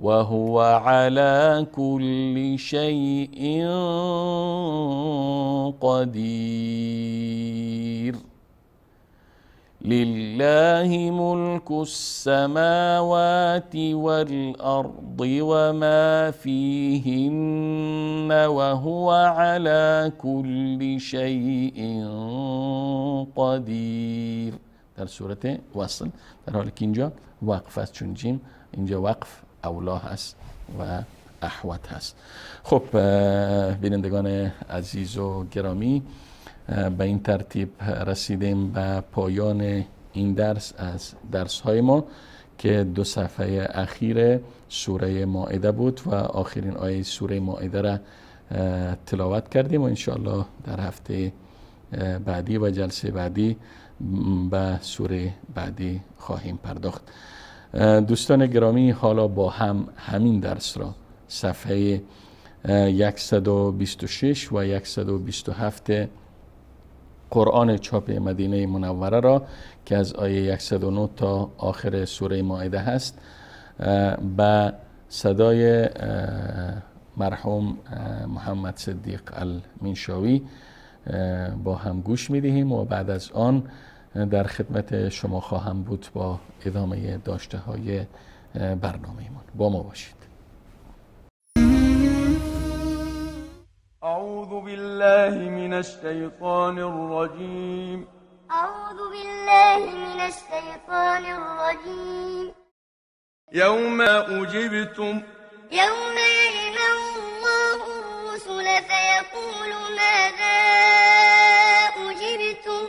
وهو على كل شيء قدير. لله ملك السماوات والأرض وما فيهن وهو على كل شيء قدير. در صورت وصل، در حالی که اینجا وقف است، چون جیم اینجا وقف اولا هست و احوت هست. خب بینندگان عزیز و گرامی، به این ترتیب رسیدیم به پایان این درس از درس های ما که 2 صفحه اخیر سوره مائده بود و آخرین آیه سوره مائده را تلاوت کردیم و انشاءالله در هفته بعدی و جلسه بعدی به سوره بعدی خواهیم پرداخت. دوستان گرامی، حالا با همین درس را صفحه 126 و 127 قرآن چاپ مدینه منوره را که از آیه 109 تا آخر سوره مائده هست به صدای مرحوم محمد صدیق المنشاوی با هم گوش میدهیم و بعد از آن در خدمت شما خواهم بود با ادامه داشته های برنامه‌مان. با ما باشید. اعوذ بالله من الشیطان الرجیم. أعوذ بالله من الشيطان الرجيم. يوم أجبتم يوم يجمع الله الرسل فيقول ماذا أجبتم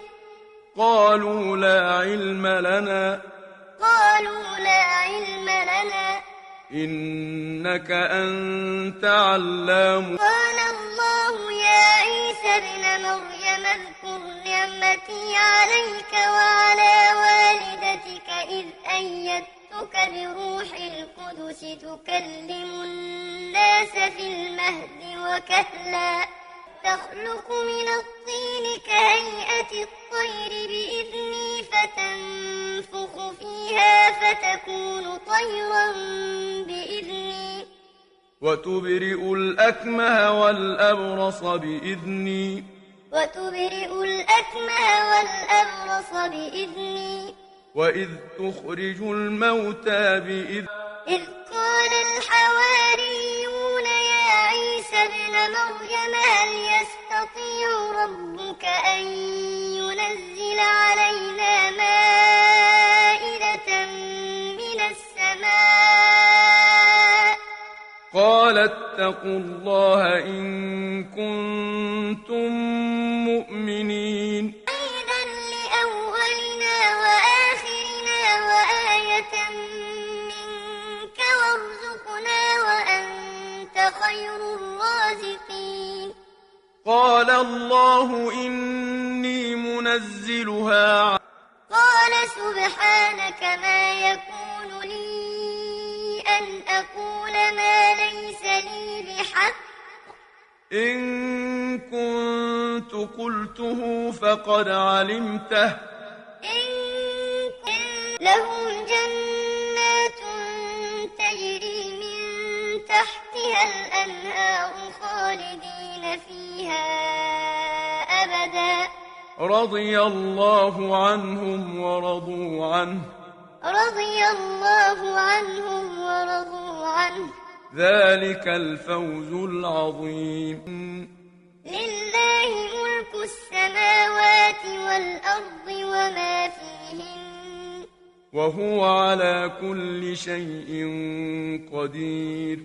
قالوا لا علم لنا قالوا لا علم لنا إنك أنت علام. قال الله يا عيسى ابن مريم اذكر نعمتي عليك وعلى والدتك إذ أيدتك بروح القدس تكلم الناس في المهد وكهلا تخلق من الطين كهيئة الطير بإذني فتنفخ فيها فتكون طيرا بإذني وتبرئ الأكمه والأبرص بإذني وإذ تخرج الموتى بإذني إذ قال الحواريون يا عيسى ابن مريم هل يستطيع ربك أن ينزل علينا مائدة من السماء قال اتقوا الله إن كنتم مؤمنين. عيدا لأولنا وآخرنا وآية منك وارزقنا وأنت خير الرازقين. قال الله إني منزلها. قال سبحانك ما يكون لي أن أقول ما ليس لي بحق إن كنت قلته فقد علمته. لهم جنات تجري من تحتها الأنهار خالدين فيها أبدا رضي الله عنهم ورضوا عنه ذلك الفوز العظيم. لله ملك السماوات والأرض وما فيهن وهو على كل شيء قدير.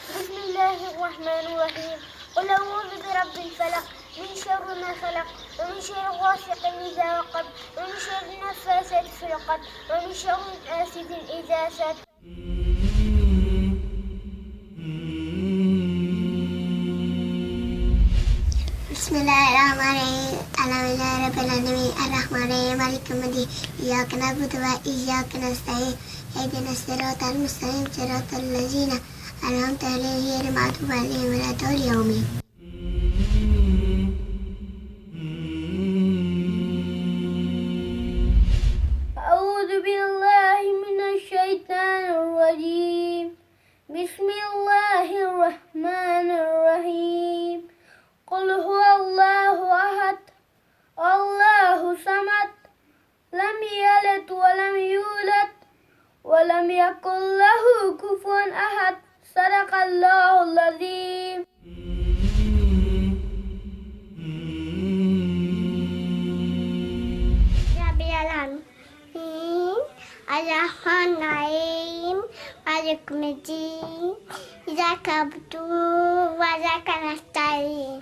بسم الله الرحمن الرحيم. قل أعوذ برب الفلق من شر ما خلق ومن شر غاسق إذا وقب ومن شر النفاثات في العقد ومن شر حاسد إذا حسد. بسم الله الرحمن الرحيم. الحمد لله رب العالمين الرحمن الرحيم مالك يوم الدين إياك نعبد وإياك نستعين اهدنا الصراط المستقيم صراط الذين أنعمت عليهم غير المغضوب عليهم ولا الضالين. أعوذ بالله من الشيطان الرجيم. بسم الله الرحمن الرحيم. قل هو الله أحد الله صمد لم يلد ولم يولد ولم يكن له كفوا أحد. صدق الله العظيم. ربي العالمين الرحمن الرحيم مالك يوم الدين إياك نعبد وإياك نستعين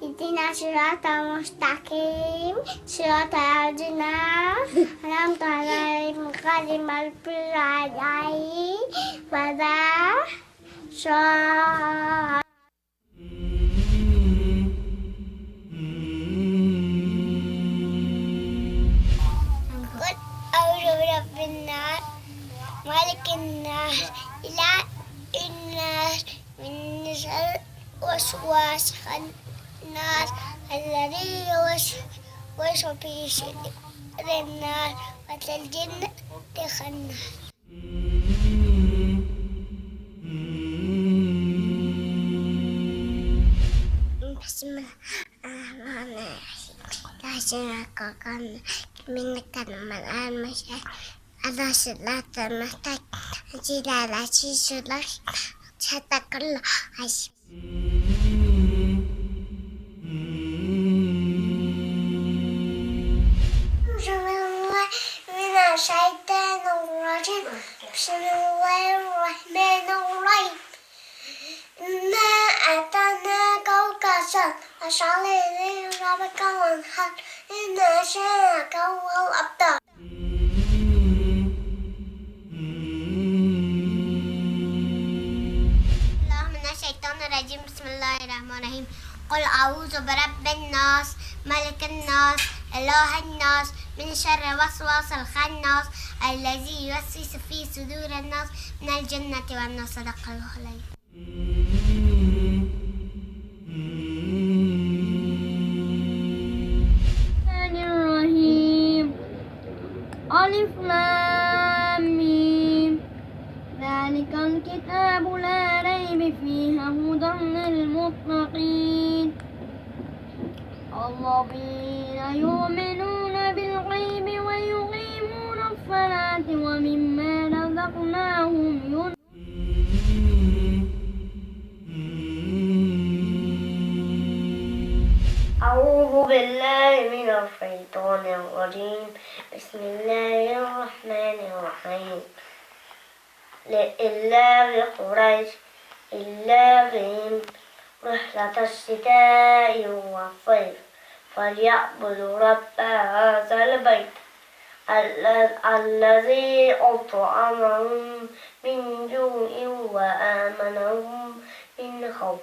اهدنا الصراط المستقيم صراط الذين أنعمت عليهم غير المغضوب عليهم ولا الضالين. قل أعوذ برب الناس مالك الناس إله الناس من شر وسواس الناس الذي يوسوس في صدور الناس والجنة الناس. بسم الله الرحمن الرحيم. لا شريك له منك المنع المشاء على صراط المستقيم أنزل على عزيز لك صدق الله العظيم. من الشيطان الرجيم بسم الله الرحمن الرحيم إنا أعطيناك الكوثر فصل لربك وانحر إن شانئك هو الأبتر. الله من الشيطان الرجيم. بسم الله الرحمن الرحيم. قل أعوذ برب الناس ملك الناس إله الناس من شر وسواس الخناس الذي يوسوس في صدور الناس من الجنة والناس. صدق الله العظيم. الرحمن الرحيم. ألف لام ميم. ذلك الكتاب لا ريب فيه هدى للمتقين الذين يؤمنون بالغيب ويقيمون الصلاة ومما رزقناهم أعوذ بالله من الشيطان الرجيم. بسم الله الرحمن الرحيم. لإلاف قريش إلافهم رحلة الشتاء والصيف فليعبدوا رب هذا البيت الذي أطعمهم من جوع وآمنهم من خوف.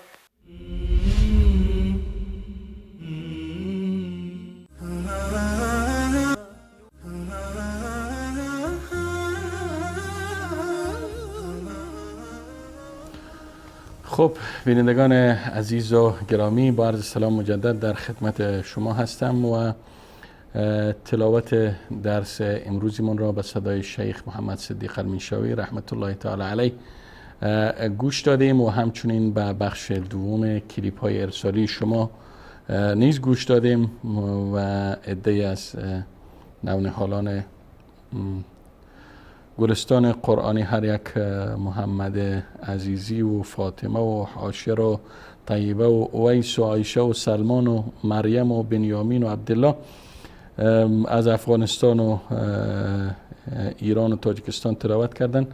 خب بینندگان عزیز و گرامی، با عرض سلام مجدد در خدمت شما هستم و تلاوت درس امروزمون را به صدای شیخ محمد صدیق المنشاوی رحمت الله تعالی علیه گوش دادیم و همچنین به بخش دوم کلیپ های ارسالی شما نیز گوش دادیم و عده‌ای از نونهالان گلستان قرآنی هر یک محمد عزیزی و فاطمه و حاشر و طیبه و اویس و عایشه و سلمان و مریم و بنیامین و عبدالله از افغانستان و ایران و تاجیکستان تلاوت کردن.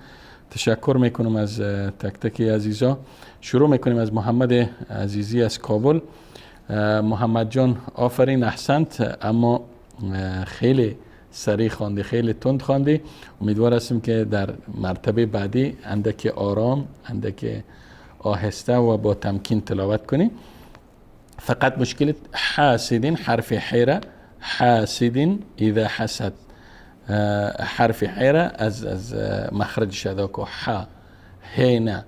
تشکر میکنم از تک تک عزیزا. شروع میکنیم از محمد عزیزی از کابل. محمد جان آفرین، احسنت، اما خیلی سریع خواندی، خیلی تند خواندی. امیدوار هستیم که در مرتبه بعدی اندک آرام، اندک آهسته و با تمکین تلاوت کنی. فقط مشکل حاسدین حرف حیره، حاسدین اذا حسد، حرف حیره از مخرج شدا کو ح هی نه،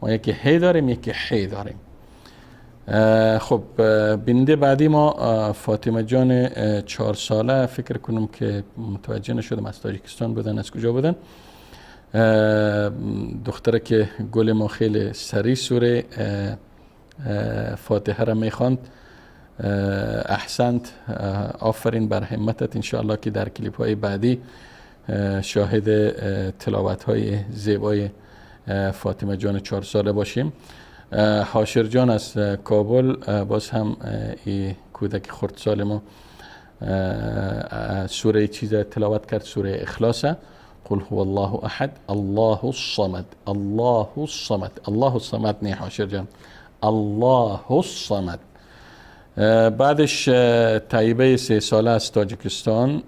ما یکی هی داریم یکی حی داریم. خب بیننده بعدی ما فاطمه جان 4 ساله، فکر کنم که متوجه نشدم از تاجیکستان بودن، از کجا بودن. دختره که گل ما خیلی سریع سوره فاتحه را میخواند. احسنت، آفرین بر همتت. انشاءالله که در کلیپ های بعدی شاهد تلاوت های زیبای فاطمه جان 4 ساله باشیم. حاشر جان از کابل، باز هم ای کودک خردسال ما سوره چیز تلاوت کرد، سوره اخلاصه. قل هو الله احد الله الصمد الله الصمد. الله الصمد نه حاشر جان، الله الصمد. بعدش طیبه 3 ساله از تاجیکستان،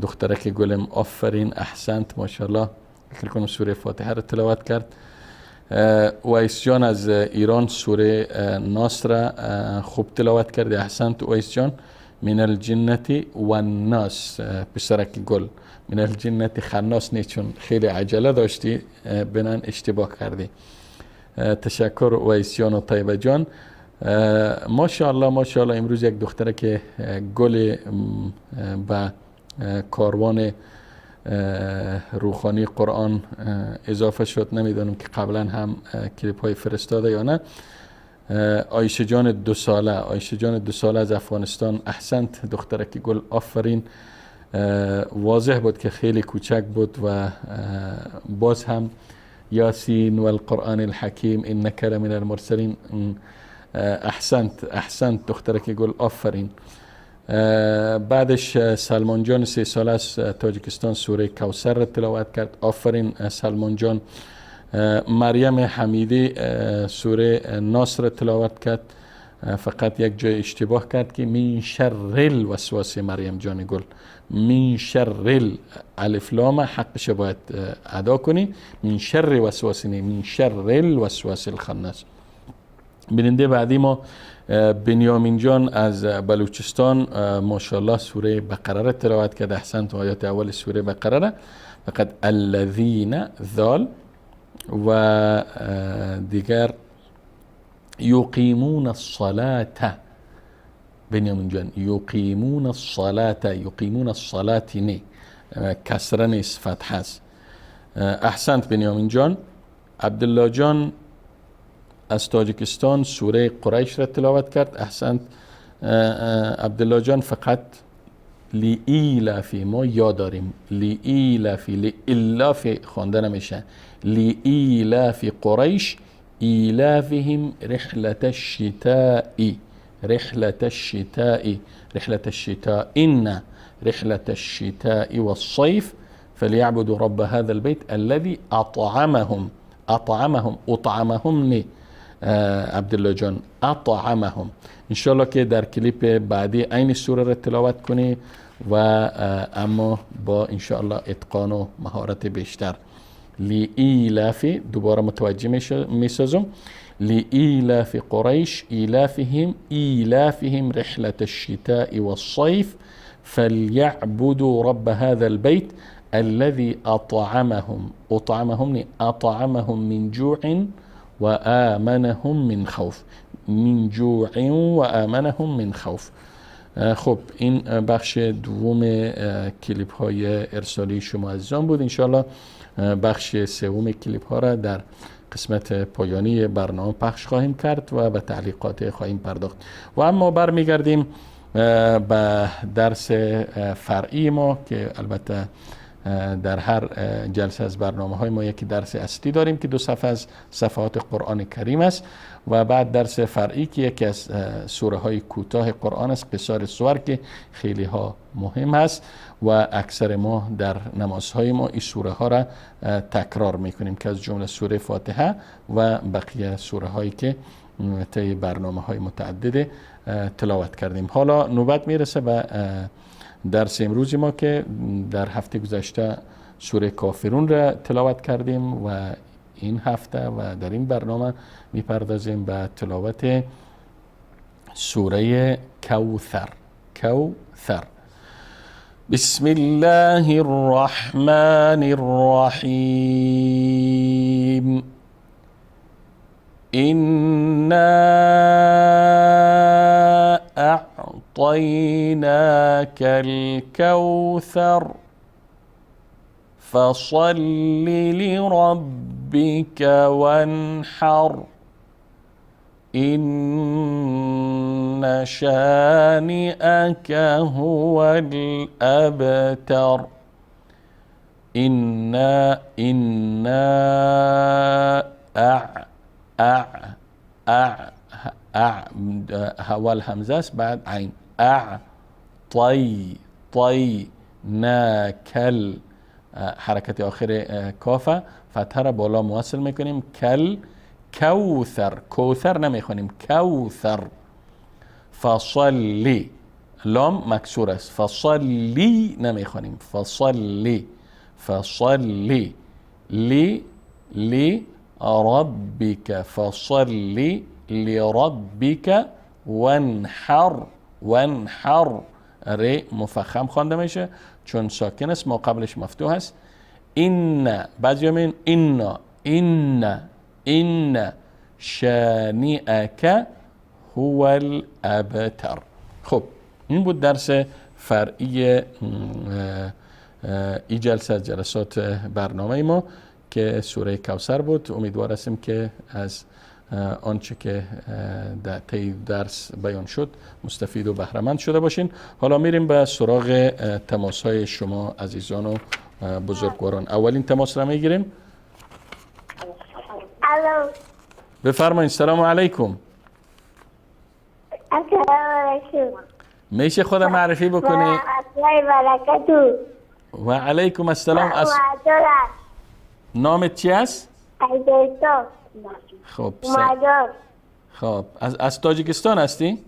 دخترک گلم، آفرین، احسنت، ماشاءالله. فکر کنم سوره فاتحه رو تلاوت کرد. ویس جان از ایران سوره ناس را خوب تلاوت کرده، احسنت ویس جان. من الجنة والناس، پسرک گل، من الجنة خناس نیست، چون خیلی عجله داشتی بنان اشتباه کردی. تشکر ویس جان و طیبه جان. ماشاءالله ماشاءالله امروز یک دختره که گل با کاروان روحانی قرآن اضافه شد. نمیدونم که قبلا هم کلیپ های فرستاده یا نه. عایشه جان 2 ساله، عایشه جان 2 ساله از افغانستان، احسنت دختره که گل، آفرین. واضح بود که خیلی کوچک بود و باز هم یاسین و القرآن الحکیم انک لمن المرسلین. احسنت احسنت دختره که گل، آفرین. بعدش سلمان جان 3 ساله از تاجیکستان سوره کوثر را تلاوت کرد. آفرین سلمان جان. مریم حمیدی سوره ناس را تلاوت کرد، فقط یک جای اشتباه کرد که من شر الوسواس. مریم جان گل من شر الف لام حقش باید ادا کنی، من شر وسواس نه، من شر الوسواس الخناس. بیننده بعدی ما بنیامین جان از بلوچستان ماشاءالله سوره بقره را تلاوت کرد. احسنت. آیات اول سوره بقره را فقط الذین ذال و دیگر یقیمون الصلاة. بنیامین جان یقیمون الصلاة، یقیمون الصلاة نه، کسره نیست، فتح است. احسنت بنیامین جان. عبدالله جان از تاجیکستان سوره قریش را تلاوت کرد. احسنت عبدالله جان. فقط لیئلافی ما یاد داریم، لیئلافی لیئلافی خوانده نمیشه، لیئلافی قریش ایلافهم رحلة الشتاء، رحلة الشتاء، رحلة الشتاء، إن رحلة الشتاء والصيف فليعبدوا رب هذا البيت الذي أطعمهم، أطعمهم أطعمهم عبدالله جان اطعمهم. انشالله که در کلیپ بعدی این سوره را تلاوت کنی و اما با انشالله اتقان و مهارت بیشتر. لإیلاف، دوباره متوجه میسازم، لإیلاف قریش ایلافهم رحلة الشتاء والصيف فليعبدوا رب هذا البيت الذي أطعمهم، أطعمهم من جوع وآمنهم من خوف، من جوع وآمنهم من خوف. خب این بخش دوم کلیپ های ارسالی شما عزیزان بود. انشالله بخش سوم کلیپ ها را در قسمت پایانی برنامه پخش خواهیم کرد و به تعلیقات خواهیم پرداخت. و اما برمیگردیم به درس فرعی ما که البته در هر جلسه از برنامه های ما یکی درس اصلی داریم که 2 صفحه از صفحات قرآن کریم است و بعد درس فرعی که یکی از سوره های کوتاه قرآن است، قصار سور که خیلی ها مهم است و اکثر ما در نمازهای ما این سوره ها را تکرار میکنیم که از جمله سوره فاتحه و بقیه سوره هایی که طی برنامه های متعدد تلاوت کردیم. حالا نوبت میرسه به درس امروزی ما که در هفته گذشته سوره کافرون را تلاوت کردیم و این هفته و در این برنامه میپردازیم به تلاوت سوره کوثر. کوثر. بسم الله الرحمن الرحیم. إنا أعطيناك الكوثر فصل لربك وانحر إن شانئك هو الأبتر. إنا هوا الهمزة بعد عين طي ناكل حركة آخر كافة فتحة بالا موصل میکنیم کل کوثر. کوثر نمیخونیم کوثر. فصلی لام مکسور است، فصلی نمیخونیم، فصلی لی ربك فصل لربك وانحر. ر مفخم خوانده میشه چون ساکن است، ما قبلش مفتوح است. این بعضی همین این شانئک هو الابتر. خب این بود درس فرعی ای جلسه از جلسات برنامه ما که سوره کوثر بود. امیدوار هستیم که از آنچه که در طی درس بیان شد مستفید و بهره‌مند شده باشین. حالا میریم به سراغ تماس های شما عزیزان و بزرگواران. اولین تماس را میگیریم. الو. بفرمایید. سلام علیکم. السلام علیکم. میشه خود معرفی بکنی؟ الله برکاته. و علیکم السلام. نامت چی است؟ خب خب از تاجیکستان هستی؟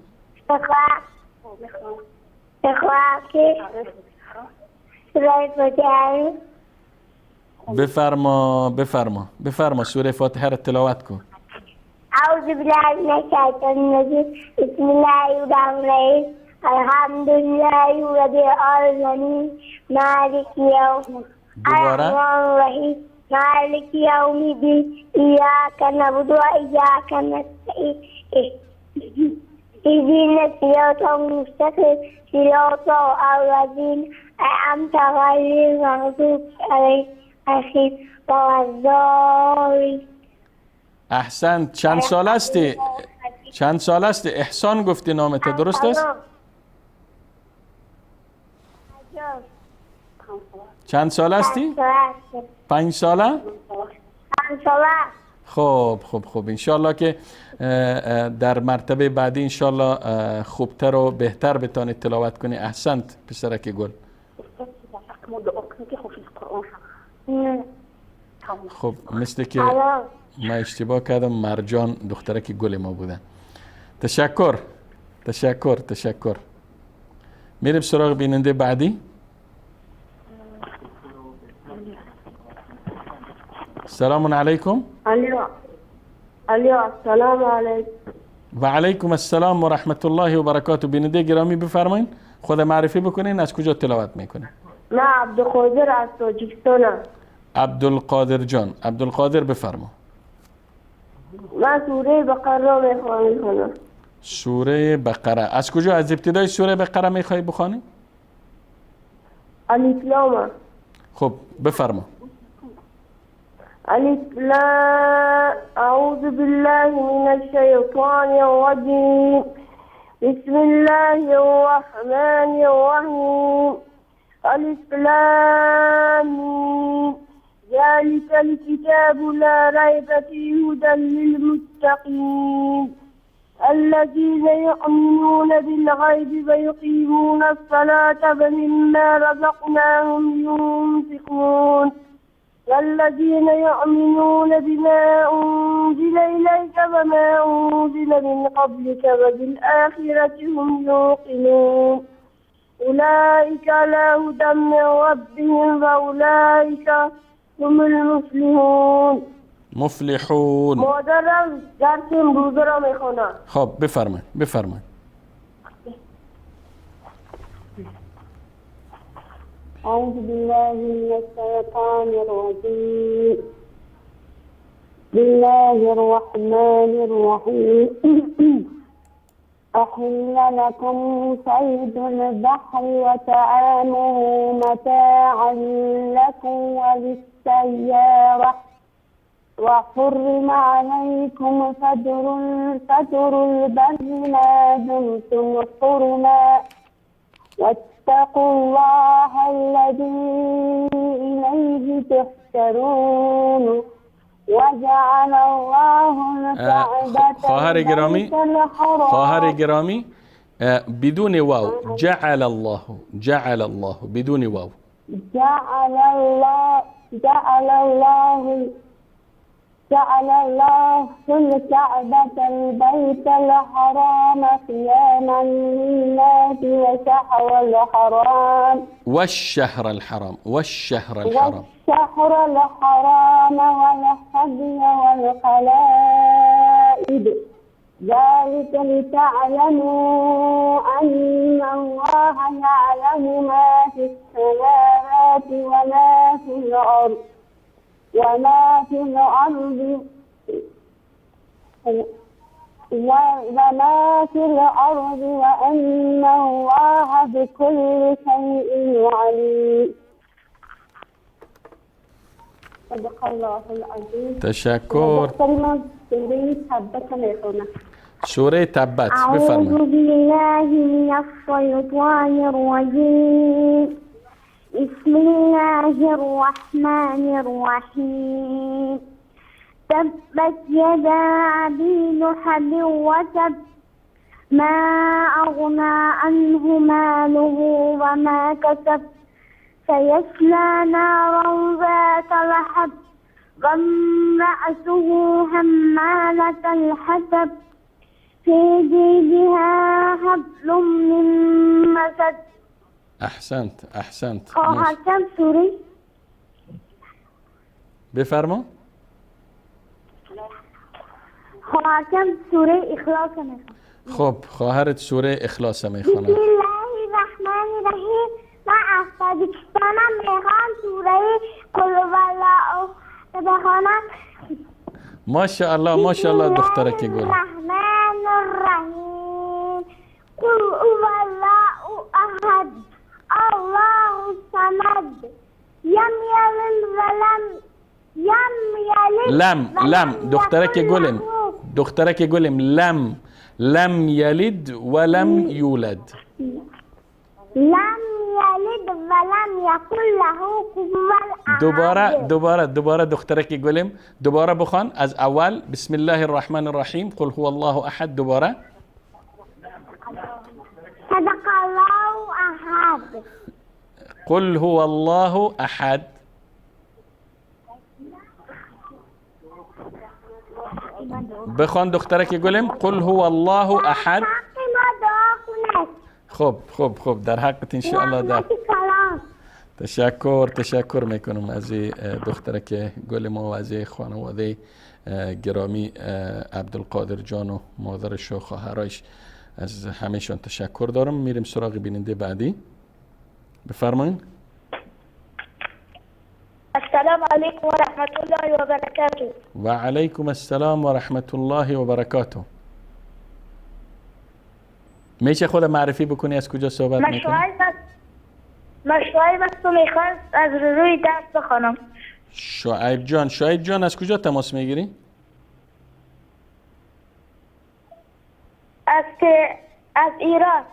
بفرما سوره فاتحه را تلاوت کن. أعوذ بالله من الشيطان الرجيم بسم الله الرحمن الرحيم الحمد لله رب العالمين مالك يوم الرحمن الرحيم مالك يوم الدين إياك نعبد وإياك نستعين اهدنا الصراط المستقيم صراط الذين أنعمت عليهم غير المغضوب عليهم ولا الضالين. احسن. چند سال هستی؟ احسان گفتی نامت، درست است؟ چند سال هستی؟ 5 ساله؟ خب انشالله که در مرتبه بعدی انشالله خوبتر و بهتر بتونید تلاوت کنی. احسنت پسرک گل. خب مثل که ما اشتباه کردم، مرجان دخترک گل ما بودن. تشکر. میریم سراغ بیننده بعدی. سلام علیکم. السلام علیکم. و علیکم السلام و رحمت الله و برکاته. بیننده گرامی بفرمایید، خود معرفی بکنین، از کجا تلاوت میکنین؟ من عبدالقادر از تاجیکستانم. عبدالقادر جان. عبدالقادر بفرما. من سوره بقره را میخوانم. سوره بقره. از کجا؟ از ابتدای سوره بقره میخوای بخوانی؟ الاسلام. خب بفرما. الاسلام. اعوذ بالله من الشیطان الرجیم. بسم الله الرحمن الرحیم. الاسلام. ذلك الكتاب لا ريب فيه هدى للمتقين الذين يؤمنون بالغيب ويقيمون الصلاة ومما رزقناهم ينفقون والذين يؤمنون بما أنزل إليك وما أنزل من قبلك وبالآخرة هم يوقنون أولئك على هدى من ربهم وأولئك هم المفلحون. مادرم درس امروز را میخونم. خب بفرمایید. أعوذ بالله من الشيطان الرجيم. بسم الله الرحمن الرحيم. أحل لكم صيد البحر وطعامه متاعا لكم وللسيارة وحرم عليكم فجر البر ما دمتم حرما واتقوا الله الذي إليه تحشرون وجعل الله الكعبة خواهر گرامی بدون واو. جعل الله بدون واو. جعل الله الكعبة البيت الحرام قياما للناس والشهر الحرام والهدي والقلائد ذلك لتعلموا أن الله يعلم ما في السماوات وما في الأرض وأن الله بكل شيء عليم. صدق الله العظيم. تشكر. سوره تبت أعوذ بالله من الشيطان الرجيم. بسم الله الرحمن الرحيم. تبت يدا أبي لهب وتب ما أغنى عنه ماله وما كسب سيصلى نارا ذات لهب وامرأته حمالة الحطب في جيدها حبل من مسد. احسنت خواهرم سوره بفرما. خواهرم سوره اخلاص میخوام. خب خواهرت سوره اخلاص میخونه. بسم الله الرحمن الرحیم. من از تاجیکستانم میخوام سوره قل هوالله بخوانم. ماشاءالله دخترک گل. الرحمن الرحیم. قل هوالله احد الله الصمد لم يلد لم دخترک گلم لم یلد ولم یولد. لم يلد ولم يكن له كفوا احد. دوباره دخترک گلم دوباره بخوان از اول. بسم الله الرحمن الرحیم. قل هو الله احد. دوباره. صدق الله احد. قل هو الله احد. بخوان دخترک گلم قل هو الله احد. خب در حقت ان شاء الله. در تشکر میکنم از دخترک گلم و از خانواده گرامی عبدالقادر جان و مادرش و خواهرش. از همهشان تشکر دارم. میریم سراغ بیننده بعدی. بفرمایید. السلام علیکم و رحمت الله و برکاته. و علیکم السلام و رحمت الله و برکاته. میشه خود معرفی بکنی از کجا صحبت میکنی؟ شعیب است و میخوام از روی درس بخوانم. شعیب جان از کجا تماس میگیری؟ از ایران.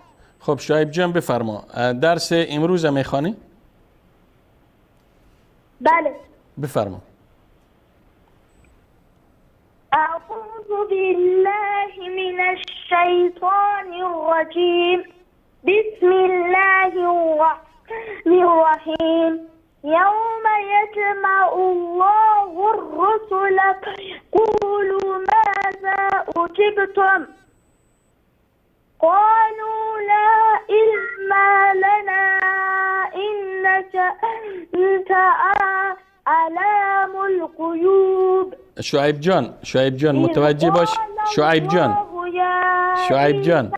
خب شعیب جان بفرما. درس امروز میخوانی؟ بله. بفرما. اعوذ بالله من الشیطان الرجیم. بسم الله الرحمن الرحیم. يوم يجمع الله الرسل فيقول ماذا أجبتم قالوا لا علم لنا إنك أنت علام الغيوب. شعیب جان متوجه باش. شعیب جان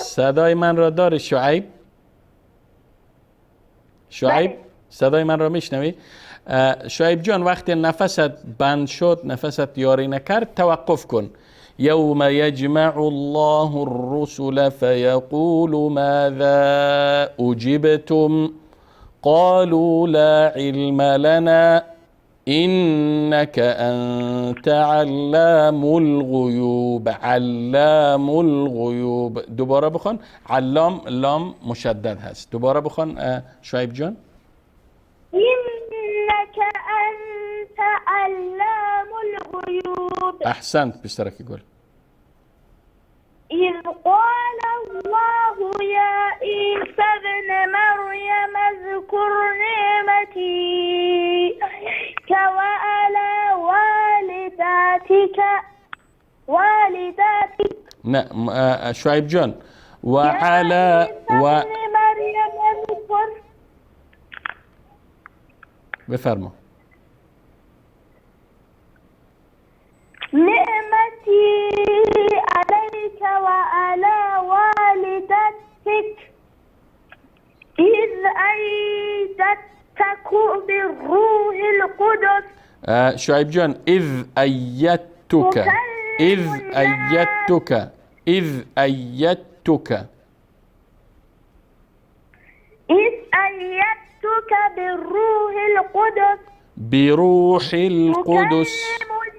صدای من را داری؟ شعیب صدای من را میشنوی؟ شعیب جان وقتی نفست بند شد، نفست یاری نکرد، توقف کن. يوم يجمع الله الرسل فيقول ماذا أجبتم قالوا لا علم لنا إنك أنت علام الغيوب. علام الغيوب. دوباره بخوان. علام لام مشدد هست. دوباره بخوان شعیب جان. إنك أنت علام الغيوب. أحسنت. باشتراك يقول إذ قال الله يا عيسى ابن مريم اذكر نعمتي وعلى والدتك. نعم شعيب جان. وعلى مريم اذكر. بفرما. نعمتي عليك وعلى والدتك إذ أيدتك بالروح القدس. شعيب جان إذ أيدتك بالروح القدس. بروح القدس.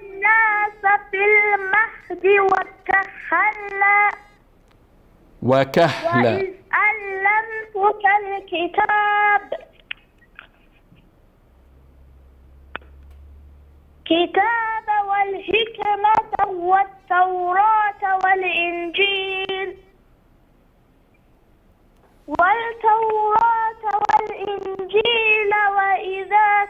الناس في المهد وكهلا. وإذ علمتك الكتاب والحكمة والحكمة والتوراة والإنجيل وإذا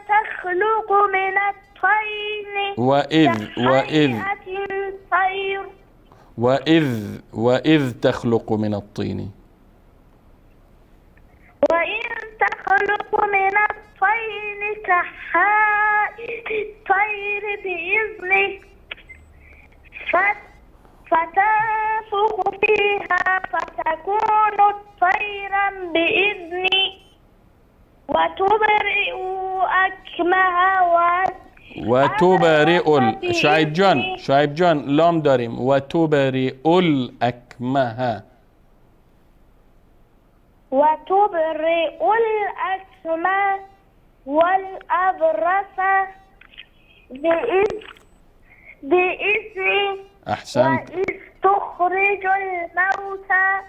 تخلق من الطين كهيئة الطير وإذ تخلق من الطين كهيئة الطير بإذنه فتنفخ فيها فتكون طيرا بإذني وتبرئ شعيب جان لام داریم وتبرئ الأكمه والأبرص بإذني أحسنت. وإذ تخرج الموتى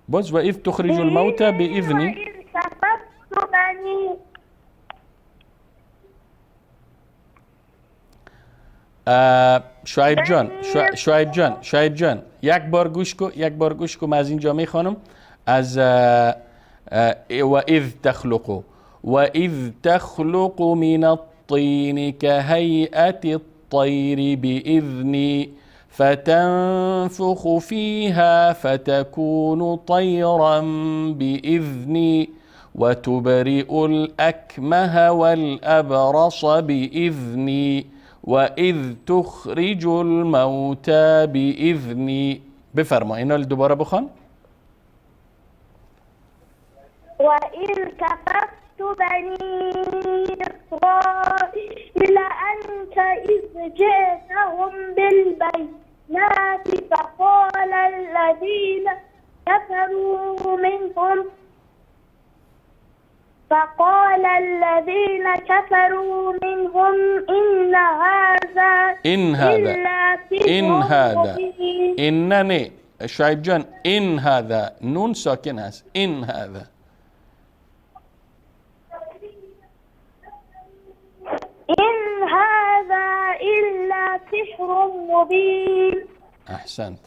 بص وإذ تخرج الموتى بإذني. وإذ كففت بني شعیب جان یک بار گوش کو من از اینجا میخوانم از وإذ تخلق من الطين كهيئة الطير بإذني فتنفخ فيها فتكون طيرا بإذني وتبرئ الأكمه والأبرص بإذني وإذ تخرج الموتى بإذني. بفرما اینا رو دوباره بخوان. وإذ كففت بني إسرائيل عنك إذ جئتهم بالبينات فقال الذين كفروا منهم إن هذا إنني شعيب جان إن هذا نون ساكن هست إن هذا إلا سحر مبين. أحسنت.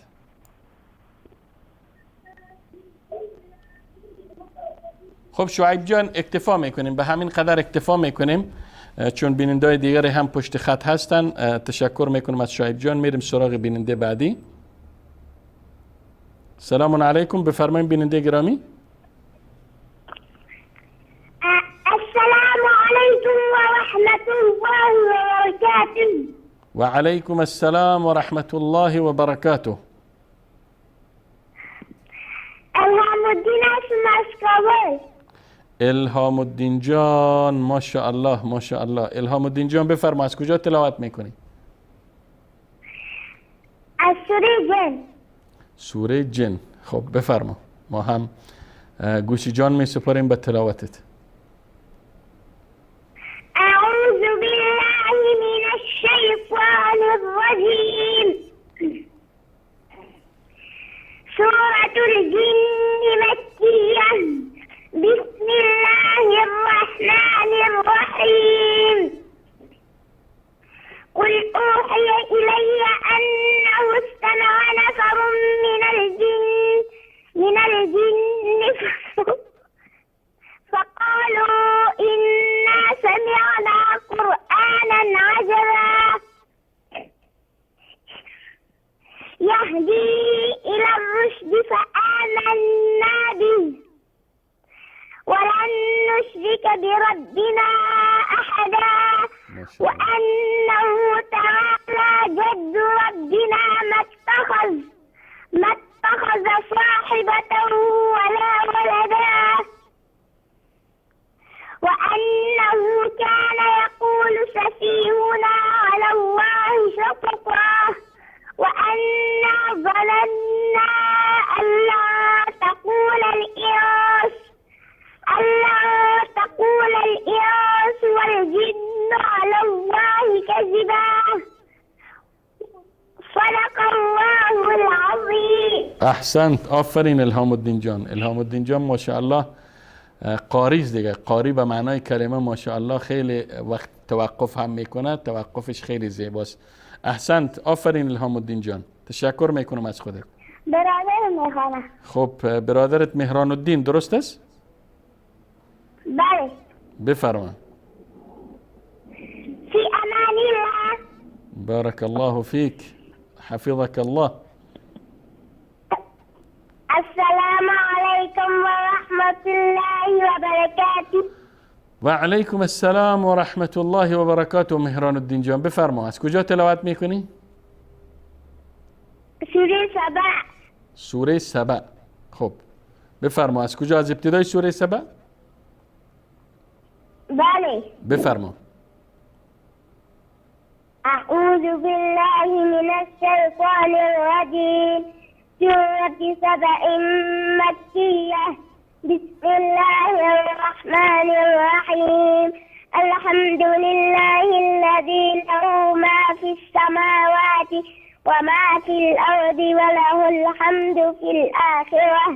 خب شعیب جان اکتفا میکنیم، به همین قدر اکتفا میکنیم چون بیننده‌های دیگری هم پشت خط هستن. تشکر میکنم از شعیب جان. میریم سراغ بیننده بعدی. سلام علیکم، بفرمایید بیننده گرامی. السلام علیکم و رحمت الله و برکاته. و علیکم السلام و رحمت الله و برکاته. الهام الدین هستم از کابل. الهام الدین جان ماشاءالله ماشاءالله. الهام الدین جان بفرما از کجا تلاوت میکنی؟ از سوره جن. سوره جن. خب بفرما، ما هم گوشی جان می سپاریم به تلاوتت. اعوذ بالله من الشیطان الرجیم. سورة الجن مكية. بسم الله الرحمن الرحيم. قل أوحي إلي أنه استمع نفر من الجن فقالوا إنا سمعنا قرآنا عجبا يهدي إلى الرشد فآمنا به ولن نشرك بربنا أحدا وأنه تعالى جد ربنا ما اتخذ صاحبة ولا ولدا وأنه كان يقول سفيهنا على الله شططا وأنا ظننا ألا تقول الإنس والجن على الله كذبا. صدق الله العظيم. احسنت. آفرین الهام الدین جان. الهام الدین جان ماشاءالله قاریز دیگه. قاری به معنای کلمه ماشاءالله خیلی وقت توقف هم میکنه، توقفش خیلی زیباست. احسنت، آفرین الهام الدین جان، تشکر میکنم از خودت. برادر میخوانم. خب برادرت مهران الدین درست است؟ بله. بفرما. فی امان الله. بارك الله فيك، حفظك الله. السلام علیکم و رحمت الله و برکاته. و علیکم السلام و رحمت الله و برکاته. مهران الدین جان بفرما، از کجا تلاوت میکنی؟ سوره سبع. سوره سبع. خب بفرما، از کجا؟ از ابتدای سوره سبع؟ بله. بفرما. اعوذ بالله من الشیطان الرجیم. سوره سبع مکیه. بسم الله الرحمن الرحیم. الحمد لله الذي له ما في السماوات وما في الأرض وله الحمد في الآخرة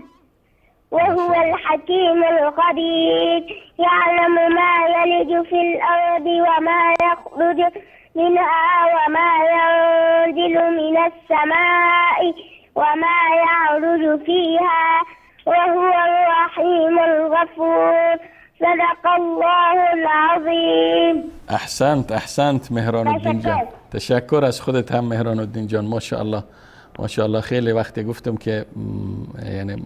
وهو الحكيم الخبير. يعلم ما يلج في الأرض وما يخرج منها وما ينزل من السماء وما يعرج فيها وهو الرحيم الغفور. صدق الله العظیم. احسنت مهران الدین جان، تشکر از خودت هم مهران الدین جان. ماشاءالله ماشاءالله. خیلی وقتی گفتم که یعنی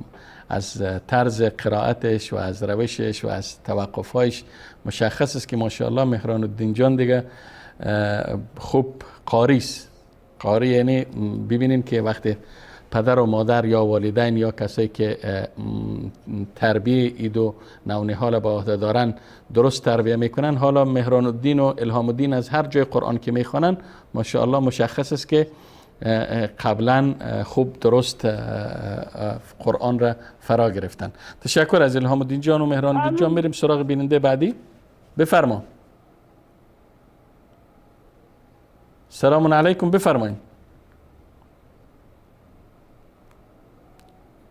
از طرز قرائتش و از روشش و از توقفهایش مشخص است که ماشاءالله مهران الدین جان دیگه خوب قاری یعنی ببینیم که وقتی پدر و مادر یا والدین یا کسایی که تربیه ایدو نونهال به عهده دارن درست تربیه میکنن، حالا مهران الدین و الهام الدین از هر جای قرآن که میخوانن ماشاءالله مشخص است که قبلا خوب درست قرآن را فرا گرفتن. تشکر از الهام الدین جان و مهران الدین جان. میریم سراغ بیننده بعدی. بفرما. سلام علیکم، بفرمایید.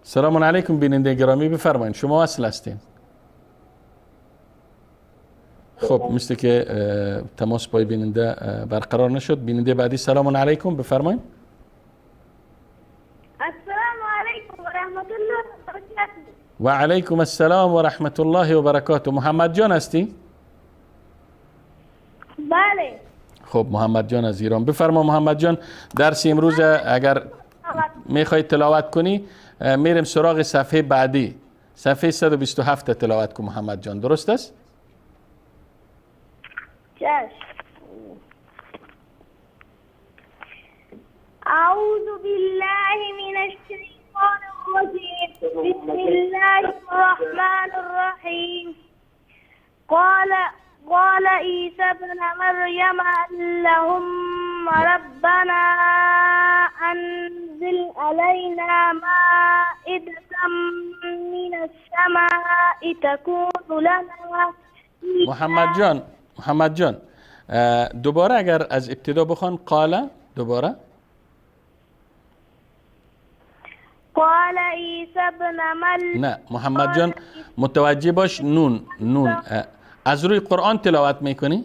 سلام علیکم بیننده گرامی، بفرمایید. شما اصل هستین. خب مثل که تماس با بیننده برقرار نشد. بیننده بعدی. سلام علیکم، بفرمایید. السلام علیکم و رحمت الله و برکاته. و علیکم السلام و رحمت الله و برکاته. محمد جان هستی؟ بله. خب محمد جان از ایران. بفرما محمد جان، درس امروز اگر میخوای تلاوت کنی میریم سراغ صفحه بعدی، صفحه 127 تلاوت کن محمد جان، درست است؟ اعوذ بالله من الشیطان الرجیم. بسم الله الرحمن الرحیم. قال عیسی ابن مریم اللهم ربنا انزل علينا مائدة من السماء تكون لنا. محمد جان دوباره اگر از ابتدا بخوان. دوباره. قال عیسی ابن مریم. نه محمد جان متوجه باش، نون از روی قرآن تلاوت میکنی؟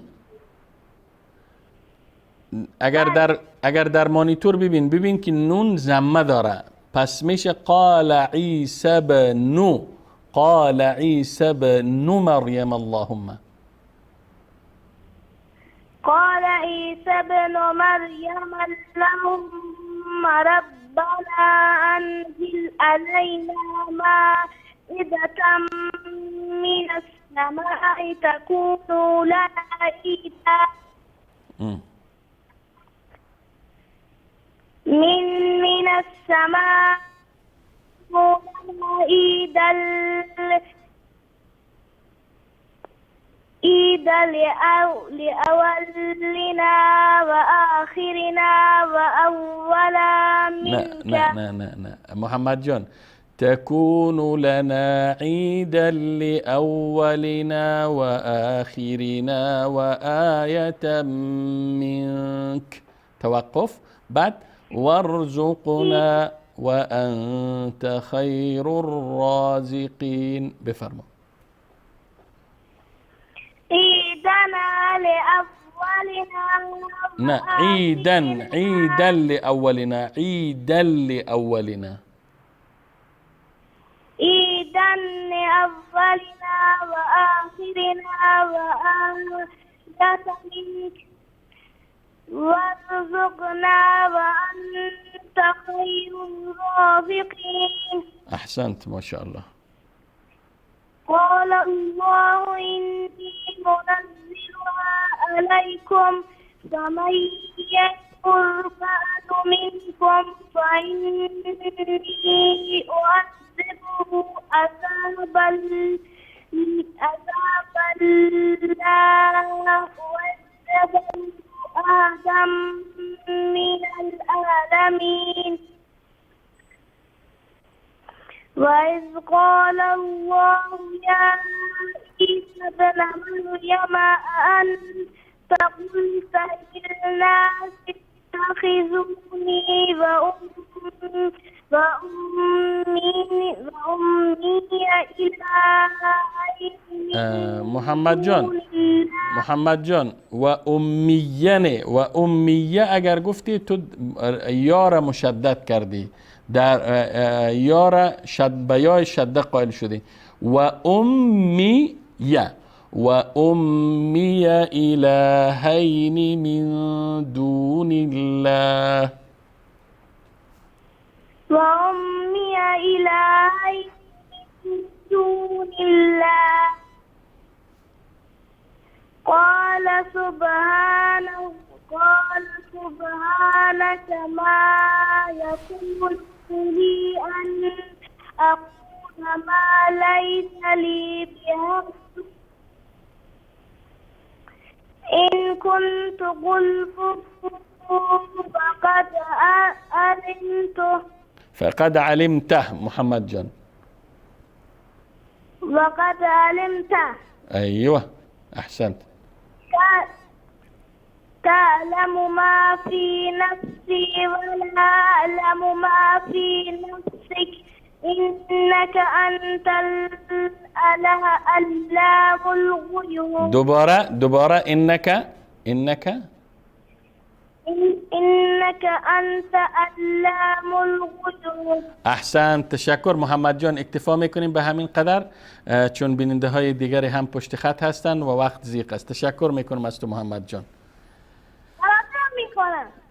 اگر در مانیتور ببین که نون ضمه داره، پس میشه قال عیسی بن مریم اللهم. قال عیسی بن مریم اللهم ربنا انزل علينا مائدة من السماء تكون لنا عيدا من السماء عيدا لأولنا وآخرنا وأولا منك. لا محمد جان، تكون لنا عيدا لأولنا وآخرنا وآية منك. توقف. بعد وارزقنا وأنت خير الرازقين. بفرما. نه، عيدا لأولنا، عيدا لأولنا. عيدا لأولنا وآخرنا وآية منك وارزقنا وأنت خير الرازقين. أحسنت ما شاء الله. قال الله إني منزلها عليكم فمن يكفر بعد منكم فإني أعذبه عذابا لا أعذبه أحدا من العالمين. وإذ قال الله يا عيسى ابن مريم أأنت قلت للناس اتخذوني وأمي إلهين محمد جان و امیه اگر گفتی تو یار مشدد کردی، در یار بیای شده قائل شدی. و امیه الهین من دون الله. وأمي إلهين من دون الله. قال سبحانك ما يكون لي أن أقول ما ليس لي بحق إن كنت قلته فقد علمته محمد جان. وقد علمته. أيوة أحسنت. تعلم ما في نفسي ولا أعلم ما في نفسك إنك أنت العلام الغيوب. دوباره إنك أنت علام الغیوب. احسن، تشکر محمد جان. اکتفا میکنیم به همین قدر چون بیننده های دیگری هم پشت خط هستن و وقت ضیق است. تشکر میکنم از تو محمد جان.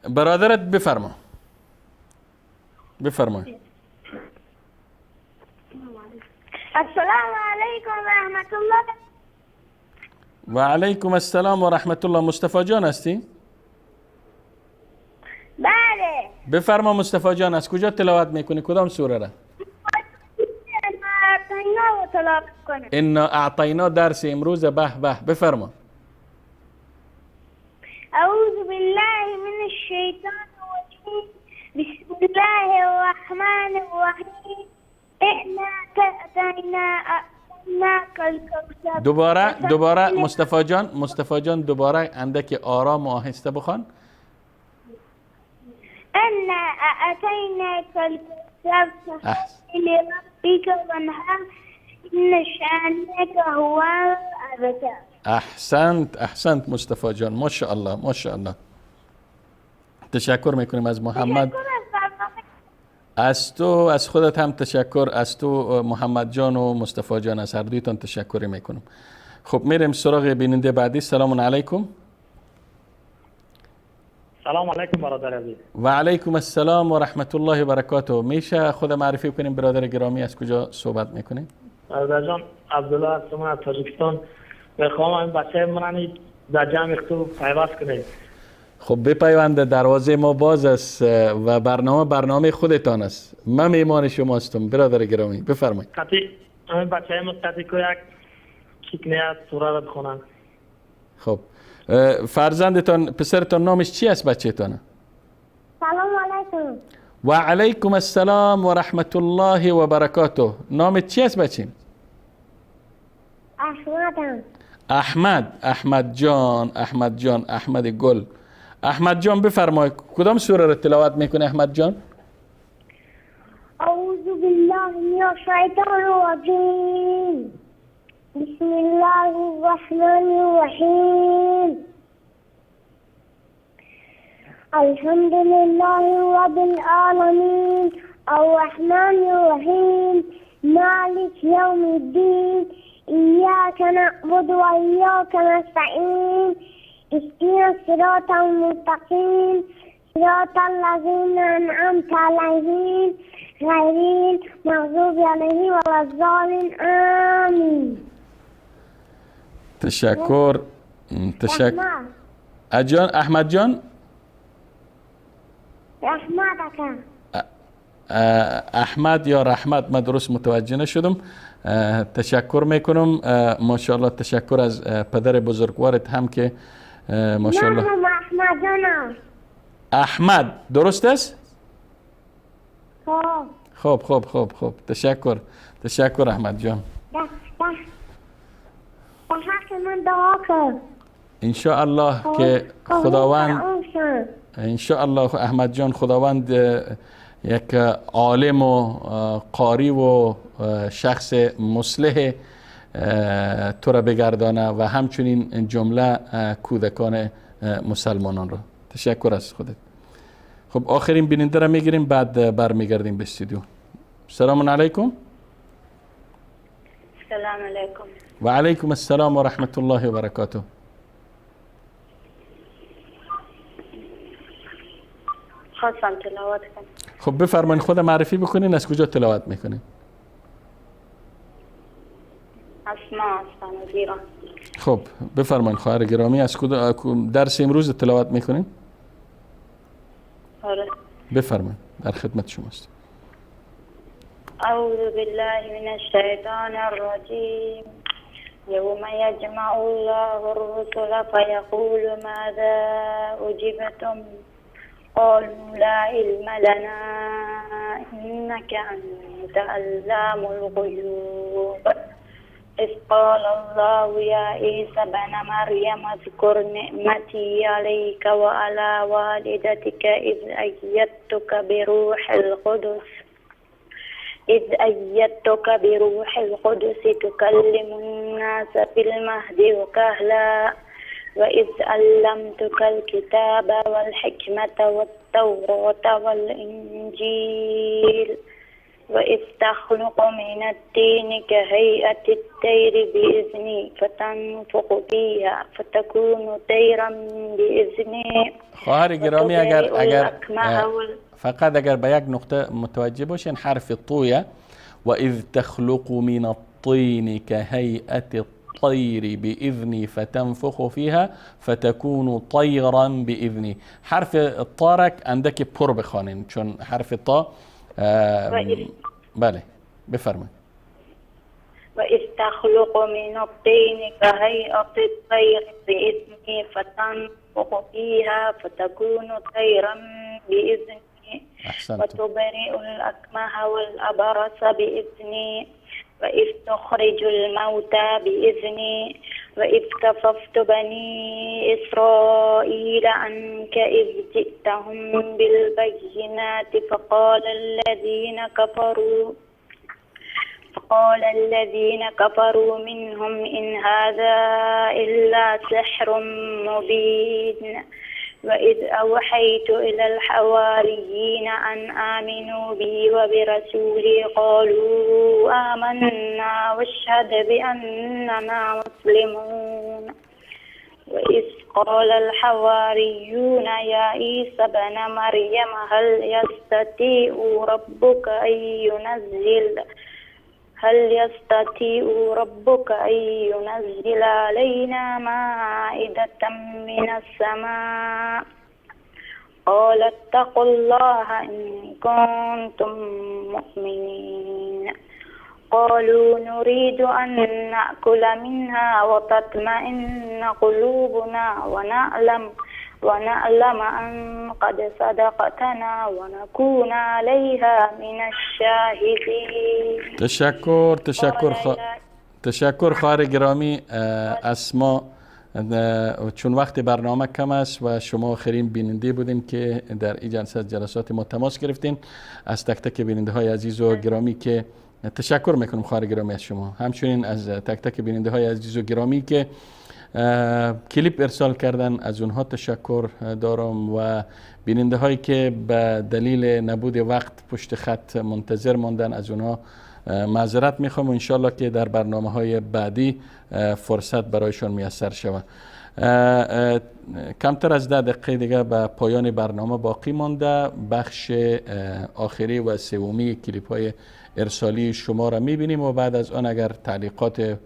برادرت بفرما. السلام علیکم و رحمت الله. و علیکم السلام و رحمت الله. مصطفی جان هستی؟ بله. بفرما مصطفی جان، از کجا تلاوت میکنی؟ کدام سوره را؟ انا اعطینا درس امروز. به بفرما. اعوذ بالله من الشیطان الرجیم. بسم الله الرحمن الرحیم. انا اعطیناک الکوثر. دوباره مصطفی جان دوباره اندک آرام و آهسته بخوان. انا اعطیناک الکوثر فصل لربک وانحر ان شانک هو الابتر. احسنت مصطفی جان، ماشاءالله. تشکر میکنیم از محمد. از تو، از خودت هم تشکر. از تو محمد جان و مصطفی جان، از هر دویتان تشکر میکنم. خب میریم سراغ بیننده بعدی. سلام علیکم. سلام علیکم برادر عزیز. و علیکم السلام و رحمت الله و برکاته. میشه خود معرفی کنیم برادر گرامی، از کجا صحبت میکنیم؟ برادر جان عبدالله هستم از تاجیکستان. میخوام این بچه من در جمع تو پیوست کنید. خب بپیونده، دروازه ما باز است و برنامه خودتان است. من میمان شما هستم برادر گرامی، بفرمایید. این بچه ما قطعی که یک چیکنه از سوره را بخونن. خب فرزندتان، پسرتان نامش چی است بچه‌تان؟ سلام علیکم. و علیکم السلام و رحمت الله و برکاته. نامت چی است بچه؟ احمد جان. احمد گل. احمد جان بفرمایید، کدام سوره را تلاوت میکنه احمد جان؟ اعوذ بالله من الشیطان الرجیم. بسم الله الرحمن الرحيم الحمد لله رب العالمين الرحمن الرحيم مالك يوم الدين إياك نعبد وإياك نستعين اهدنا الصراط المستقيم صراط الذين أنعمت عليهم غير المغضوب عليهم ولا الضالين آمين. تشکر. جان احمد جان رحمتك احمد یا رحمت، من درست متوجه نشدم. تشکر میکنم. ماشاءالله تشکر از پدر بزرگوارت هم که ماشاءالله. نام احمد جانم. احمد درست است؟ خب خوب تشکر احمد جان. به حق من دعا کن. انشاءالله که خداوند انشاءالله احمد جان خداوند یک عالم و قاری و شخص مصلح تو را بگردانه و همچنین جمله کودکان مسلمانان را. تشکر از خودت. خب آخرین بیننده را میگیریم، بعد برمیگردیم به استودیو. سلام علیکم. سلام علیکم. و علیکم السلام و رحمت الله و برکاته. خواستم تلاوت کنم. خب بفرمایید، خود معرفی بکنین، از کجا تلاوت میکنین؟ اسما هستم از ایران. خب بفرمایید خواهر گرامی، از کجا درس امروز تلاوت میکنین؟ آره. بفرمایید، در خدمت شماست. اعوذ بالله من الشیطان الرجیم. یوم یجمع الله الرسل فیقول ماذا اجبتم قالوا لا علم لنا إنك أنت علام الغيوب. إذ قال الله يا عيسى ابن مريم اذكر نعمتي عليك وعلى والدتك إذ أيدتك بروح القدس تكلم الناس في المهد وكهلا وإذ علمتك الكتاب والحكمة والتوراة والإنجيل وإذ تخلق من الطين كهيئة الطير بإذني فتنفخ فيها فتكون طيرا بإذني. خواهر گرامی اگر به یک نقطه متوجه باشین، حرف طویه و اذ تخلق من الطين كهيئة الطير بإذني فتنفخ فيها فتكون طيرا بإذني. حرف الطارك عندك پر بخوانین چون حرف طا بله بفرمایید. وإذ تخلق من الطين كهيئة الطير بإذني فتنفخ فيها فتكون طيرا بإذني وتبرئ الأكمه والأبرص بإذني وإذ تخرج الموتى بإذني وإذ كففت بني إسرائيل عنك إذ جئتهم بالبينات فقال الذين كفروا منهم إن هذا إلا سحر مبين. وإذ أوحيت إلى الحواريين أن آمنوا بي وبرسولي قالوا آمنا واشهد بأننا مسلمون. وإذ قال الحواريون يا عيسى ابن مريم هل يستطيع ربك أن ينزل علينا مائدة من السماء؟ قال اتقوا الله إن كنتم مؤمنين. قالوا نريد أن نأكل منها وتطمئن قلوبنا ونعلم أن قد صدقتنا ونكون عليها من الشاهدين. تشکر خواهر گرامی اسما. چون وقت برنامه کم است و شما آخرین بیننده بودین که در این جلسات ما تماس گرفتین، از تک تک بیننده های عزیز و گرامی که تشکر میکنم خواهر گرامی از شما، همچنین از تک تک بیننده های عزیز و گرامی که کلیپ ارسال کردن، از اونها تشکر دارم و بیننده هایی که به دلیل نبود وقت پشت خط منتظر ماندن از اونها معذرت میخوام و انشالله که در برنامه های بعدی فرصت برایشان میسر شود. کمتر از 10 دقیقه دیگه به پایان برنامه باقی مانده. بخش آخری و سومی کلیپ های ارسالی شما را میبینیم و بعد از آن اگر تعلیقات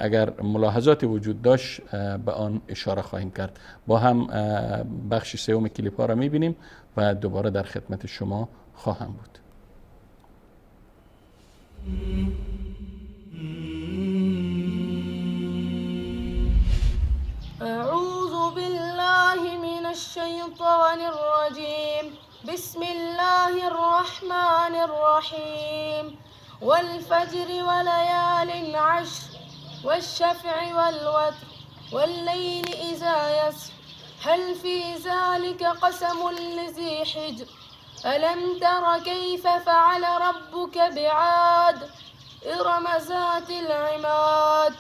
اگر ملاحظات وجود داشت به آن اشاره خواهیم کرد. با هم بخش سوم کلیپ ها را میبینیم و دوباره در خدمت شما خواهم بود. أعوذ بالله من الشيطان الرجيم. بسم الله الرحمن الرحيم. والفجر وليال عشر والشفع والوتر والليل إذا يسر هل في ذلك قسم لذي حجر ألم تر كيف فعل ربك بعاد إرم ذات العماد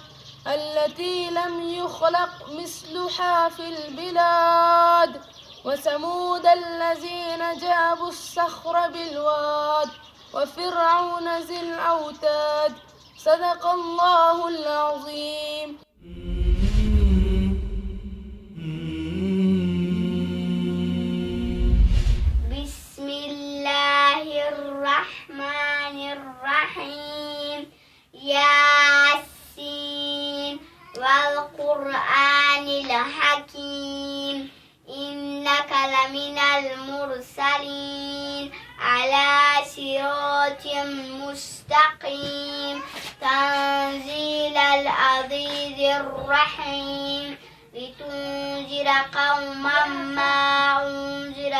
التي لم يخلق مثلها في البلاد وثمود الذين جابوا الصخر بالواد وفرعون ذي الأوتاد. صدق الله العظيم. بسم الله الرحمن الرحيم. ياسين والقرآن الحكيم إنك لمن المرسلين على صراط مستقيم تنزيل العزيز الرحيم لتنذر قوما ما أنذر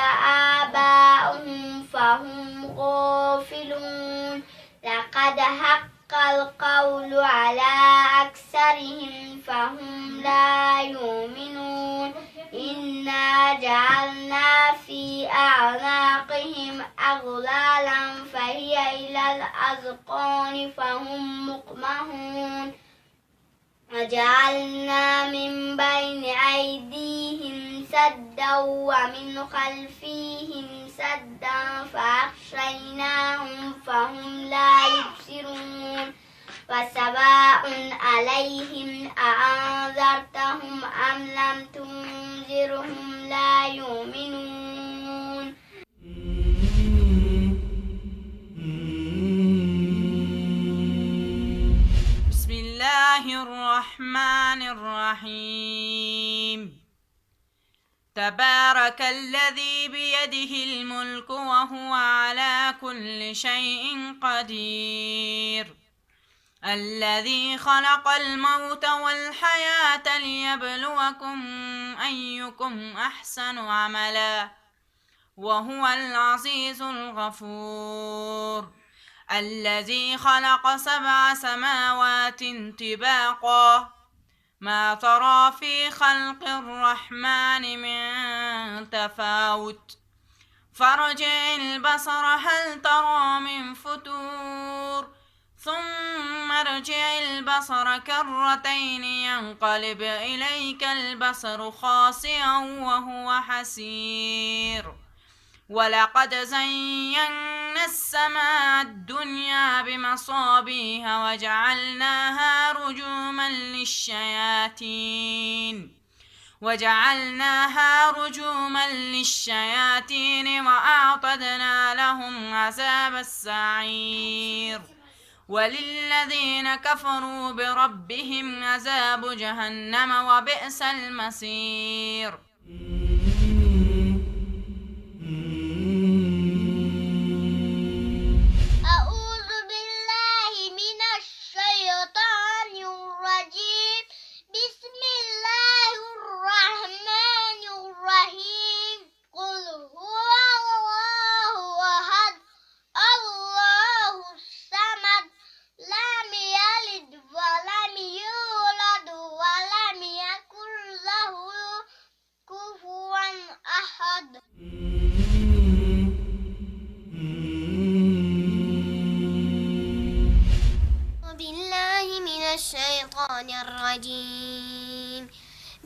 آباؤهم فهم غافلون لقد حق القول على أكثرهم فهم لا يؤمنون إنا جعلنا في أعناقهم أغلالا فهي إلى الأذقان فهم مقمحون وجعلنا من بين أيديهم سدا ومن خلفهم سدا فأغشيناهم فهم لا يبصرون فسواء عليهم أأنذرتهم أم لم تنذرهم لا يؤمنون. بسم الله الرحمن الرحيم. تبارك الذي بيده الملك وهو على كل شيء قدير الذي خلق الموت والحياة ليبلوكم أيكم أحسن عملا وهو العزيز الغفور الذي خلق 7 سماوات طباقا ما ترى في خلق الرحمن من تفاوت فارجع البصر هل ترى من فتور ثم ارجع البصر كرتين ينقلب إليك البصر خاسئا وهو حسير ولقد زينا السماء الدنيا بمصابيح وجعلناها رجوما للشياطين وأعتدنا لهم عذاب السعير وللذين كفروا بربهم عذاب جهنم وبئس المصير. أعوذ بالله من الشيطان الرجيم. بسم الله الرحمن الرحيم. قل هو الله أحد الله الصمد لم يلد ولم يولد ولم يكن له كفوا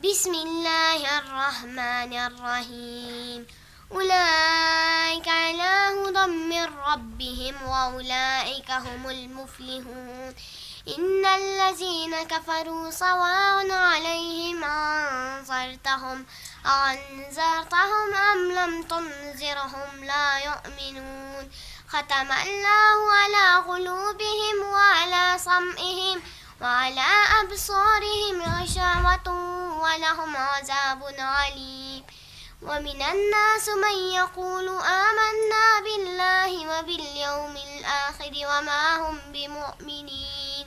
بسم الله الرحمن الرحيم أولئك على هدى من ربهم وأولئك هم المفلحون إن الذين كفروا سواء عليهم أنذرتهم أم لم تنذرهم لا يؤمنون ختم الله على قلوبهم وعلى سمعهم وعلى أبصارهم غشاوة ولهم عذاب عليم ومن الناس من يقول آمنا بالله وباليوم الآخر وما هم بمؤمنين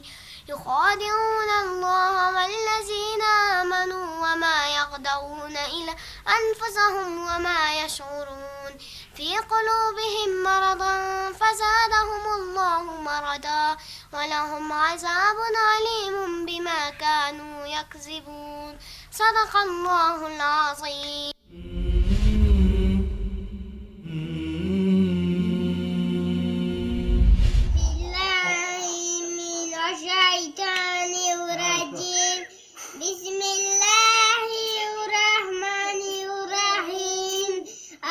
يخادعون الله والذين آمنوا وما يخدعون إلا أنفسهم وما يشعرون في قلوبهم مرض فزادهم الله مرضا ولهم عذاب عليم بما كانوا يكذبون صدق الله العظيم الشيطان الرجيم بسم الله الرحمن الرحيم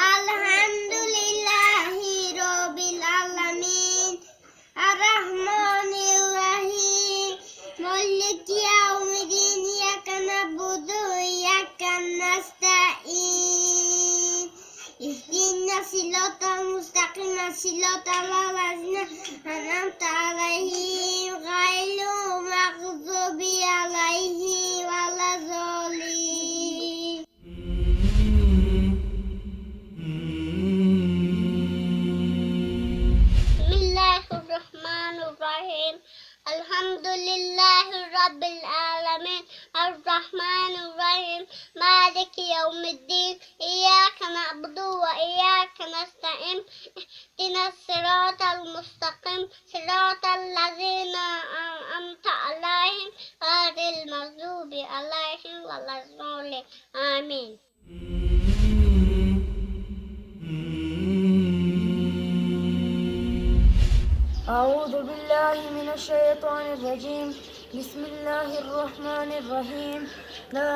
الحمد لله رب العالمين الرحمن الرحيم مالك يوم الدين إياك نعبد وإياك نستعين اهدنا الصراط المستقيم صراط الذين أنعمت عليهم غير المغضوب عليهم ولا الضالين بسم الله الرحمن الرحيم الحمد لله رب العالمين الرحمن الرحيم مالك يوم الدين إياك نعبد وإياك نستعين اهدنا الصراط المستقيم صراط الذين أنعمت عليهم غير المغضوب عليهم ولا الضالين آمين. أعوذ بالله من الشيطان الرجيم بسم الله الرحمن الرحيم لا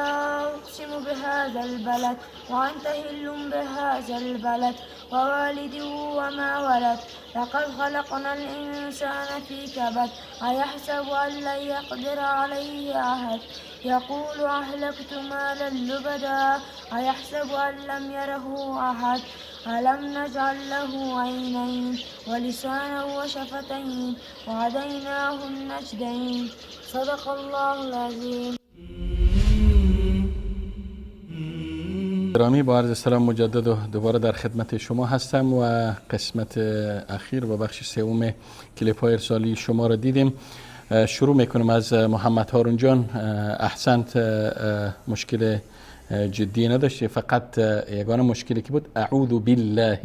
أقسم بهذا البلد وأنت حل بهذا البلد ووالد وما ولد لقد خلقنا الإنسان في كبد أيحسب أن لن يقدر عليه أحد يقول أهلكت مالا لبدا أيحسب أن لم يره أحد ألم نجعل له عينين ولسانا وشفتين وهديناه النجدين صدق الله العظيم. گرامی با عرض سلام مجدد و دوباره در خدمت شما هستم و قسمت اخیر و بخش سوم کلیپ های ارسالی شما را دیدیم. شروع میکنم از محمد هارون جان. احسنت، مشکل جدی نداشتی، فقط یگانه مشکلی که بود اعوذ بالله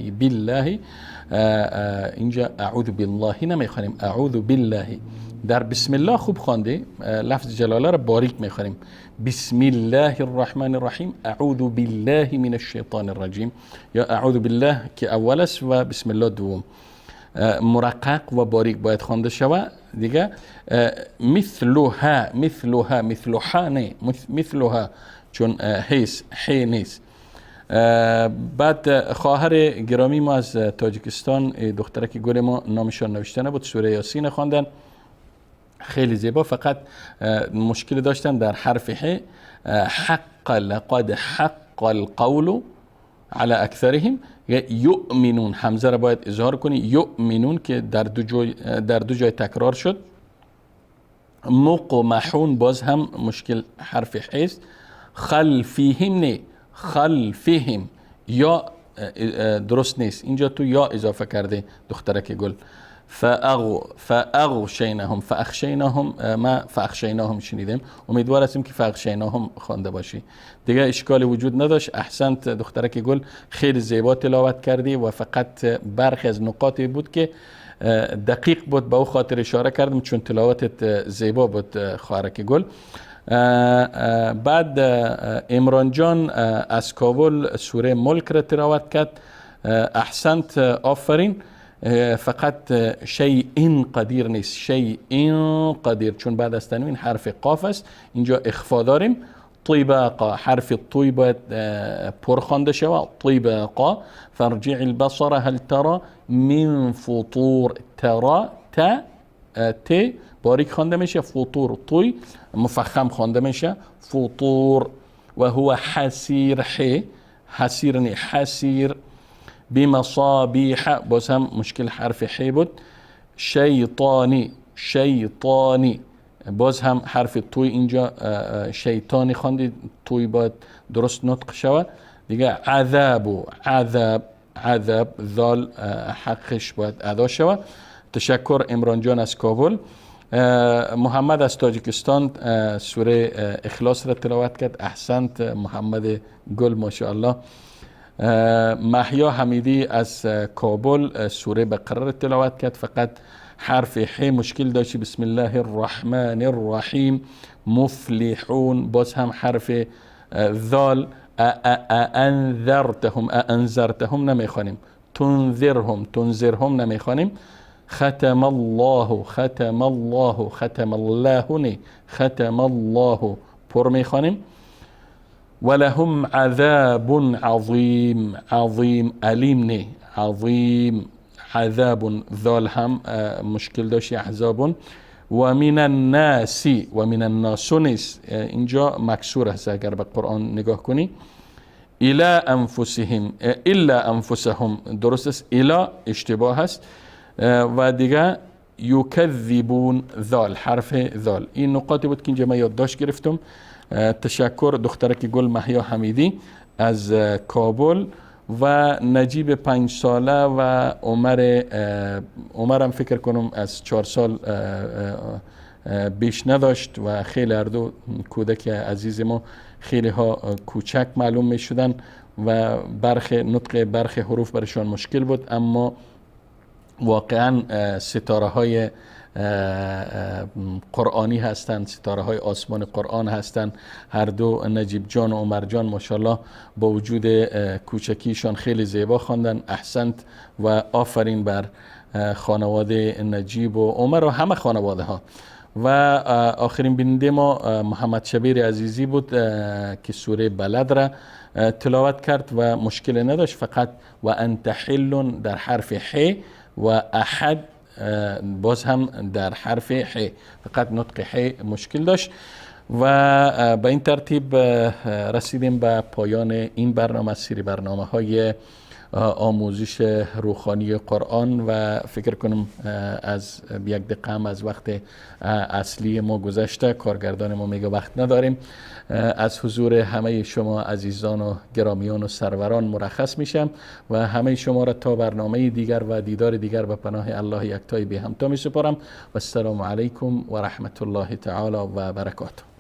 اینجا اعوذ بالله نمیخوانیم، اعوذ بالله. در بسم الله خوب خواندی، لفظ جلاله را باریک میخوانیم. بسم الله الرحمن الرحیم اعوذ بالله من الشیطان الرجیم، یا اعوذ بالله که اول است و بسم الله دوم. مرقق و باریک باید خوانده شود دیگه. مثلها نه، مثلها چون هیس حی نیست. بعد خواهر گرامی ما از تاجیکستان، دخترک گل ما، نامشان نوشته نبود، سوره یاسین خواندن خیلی زیبا، فقط مشکل داشتن در حرف ح. حق لقد حق القول على اکثرهم، یؤمنون حمزه را باید اظهار کنی، یؤمنون که در دو جای تکرار شد. مقمحون باز هم مشکل حرف ح است. خلفیهم نه، خلفیهم یا درست نیست، اینجا تو یا اضافه کرده دخترک گل. فاغشیناهم ما فاغشیناهم شنیدیم، امیدوار هستیم که فاغشیناهم خوانده باشی. دیگه اشکالی وجود نداشت. احسنت دخترک گل، خیلی زیبا تلاوت کردی و فقط برخی از نقاطی بود که دقیق بود، به او خاطر اشاره کردم چون تلاوتت زیبا بود خواهرک گل. بعد عمران جان از کابل سوره ملک را تلاوت کرد. احسنت، آفرین. فقط شیء قدیر نیست، شیء قدیر، چون بعد از تنوین حرف قاف است، اینجا اخفا داریم. طباقا حرف الطوی باید پر خوانده شود. طباقا فارجع البصر هل ترى من فطور. ترى ت باریک خوانده میشه. فطور طوی مفخم خوانده میشه. فطور. و هو حسیر. حسیر نی حسیر. بمصابیح باز هم مشکل حرف ح بود. شیطانی. شیطانی باز هم حرف توی اینجا شیطانی خواندید. توی باید درست نطق شود دیگه. عذاب. عذاب ذال حقش باید ادا شود. تشکر عمران جان از کابل. محمد از تاجیکستان سوره اخلاص را تلاوت کرد. احسنت محمد گل ماشاءالله. محیا حمیدی از کابل سوره بقره را تلاوت کرد. فقط حرف ح مشکل داشتی. بسم الله الرحمن الرحیم. مفلحون باز هم حرف ذال. انذرتهم نمیخوانیم. تنذرهم نمیخوانیم. ختم الله. ختم الله. ختم الله نی. ختم الله پر میخوانیم. ولهم عذاب عظیم. عظیم علیم نی. عظیم. عذاب ذال هم مشکل داشتی. احزاب. و من الناس. و من الناس نیست اینجا مکسور هست اگر به قرآن نگاه کنی. الی انفسهم. الا انفسهم درست است. الا اشتباه هست. و دیگه یکذبون ذال حرف ذال. این نقاطی بود که اینجا من یادداشت گرفتم. تشکر دخترک گل محیا حمیدی از کابل و نجیب 5 ساله و عمرم فکر کنم از 4 سال بیش نداشت و خیلی هر دو کودک عزیز ما خیلی ها کوچک معلوم می شدن و نطق برخی حروف برشان مشکل بود. اما واقعا ستاره های قرآنی هستند. ستاره های آسمان قرآن هستند. هر دو نجیب جان و عمر جان ماشاءالله با وجود کوچکیشان خیلی زیبا خواندن. احسنت و آفرین بر خانواده نجیب و عمر و همه خانواده ها. و آخرین بیننده ما محمد شبیر عزیزی بود که سوره بلد را تلاوت کرد و مشکل نداشت. فقط و انت حل در حرف ح و احد باز هم در حرف ح. فقط نطق ح مشکل داشت. و به این ترتیب رسیدیم به پایان این برنامه، سری برنامه های آموزش روحانی قرآن و فکر کنم از 1 دقیقه هم از وقت اصلی ما گذشته. کارگردان ما میگه وقت نداریم. از حضور همه شما عزیزان و گرامیان و سروران مرخص میشم و همه شما را تا برنامه دیگر و دیدار دیگر به پناه الله یکتای بی همتا می سپارم و السلام علیکم و رحمت الله تعالی و برکاته.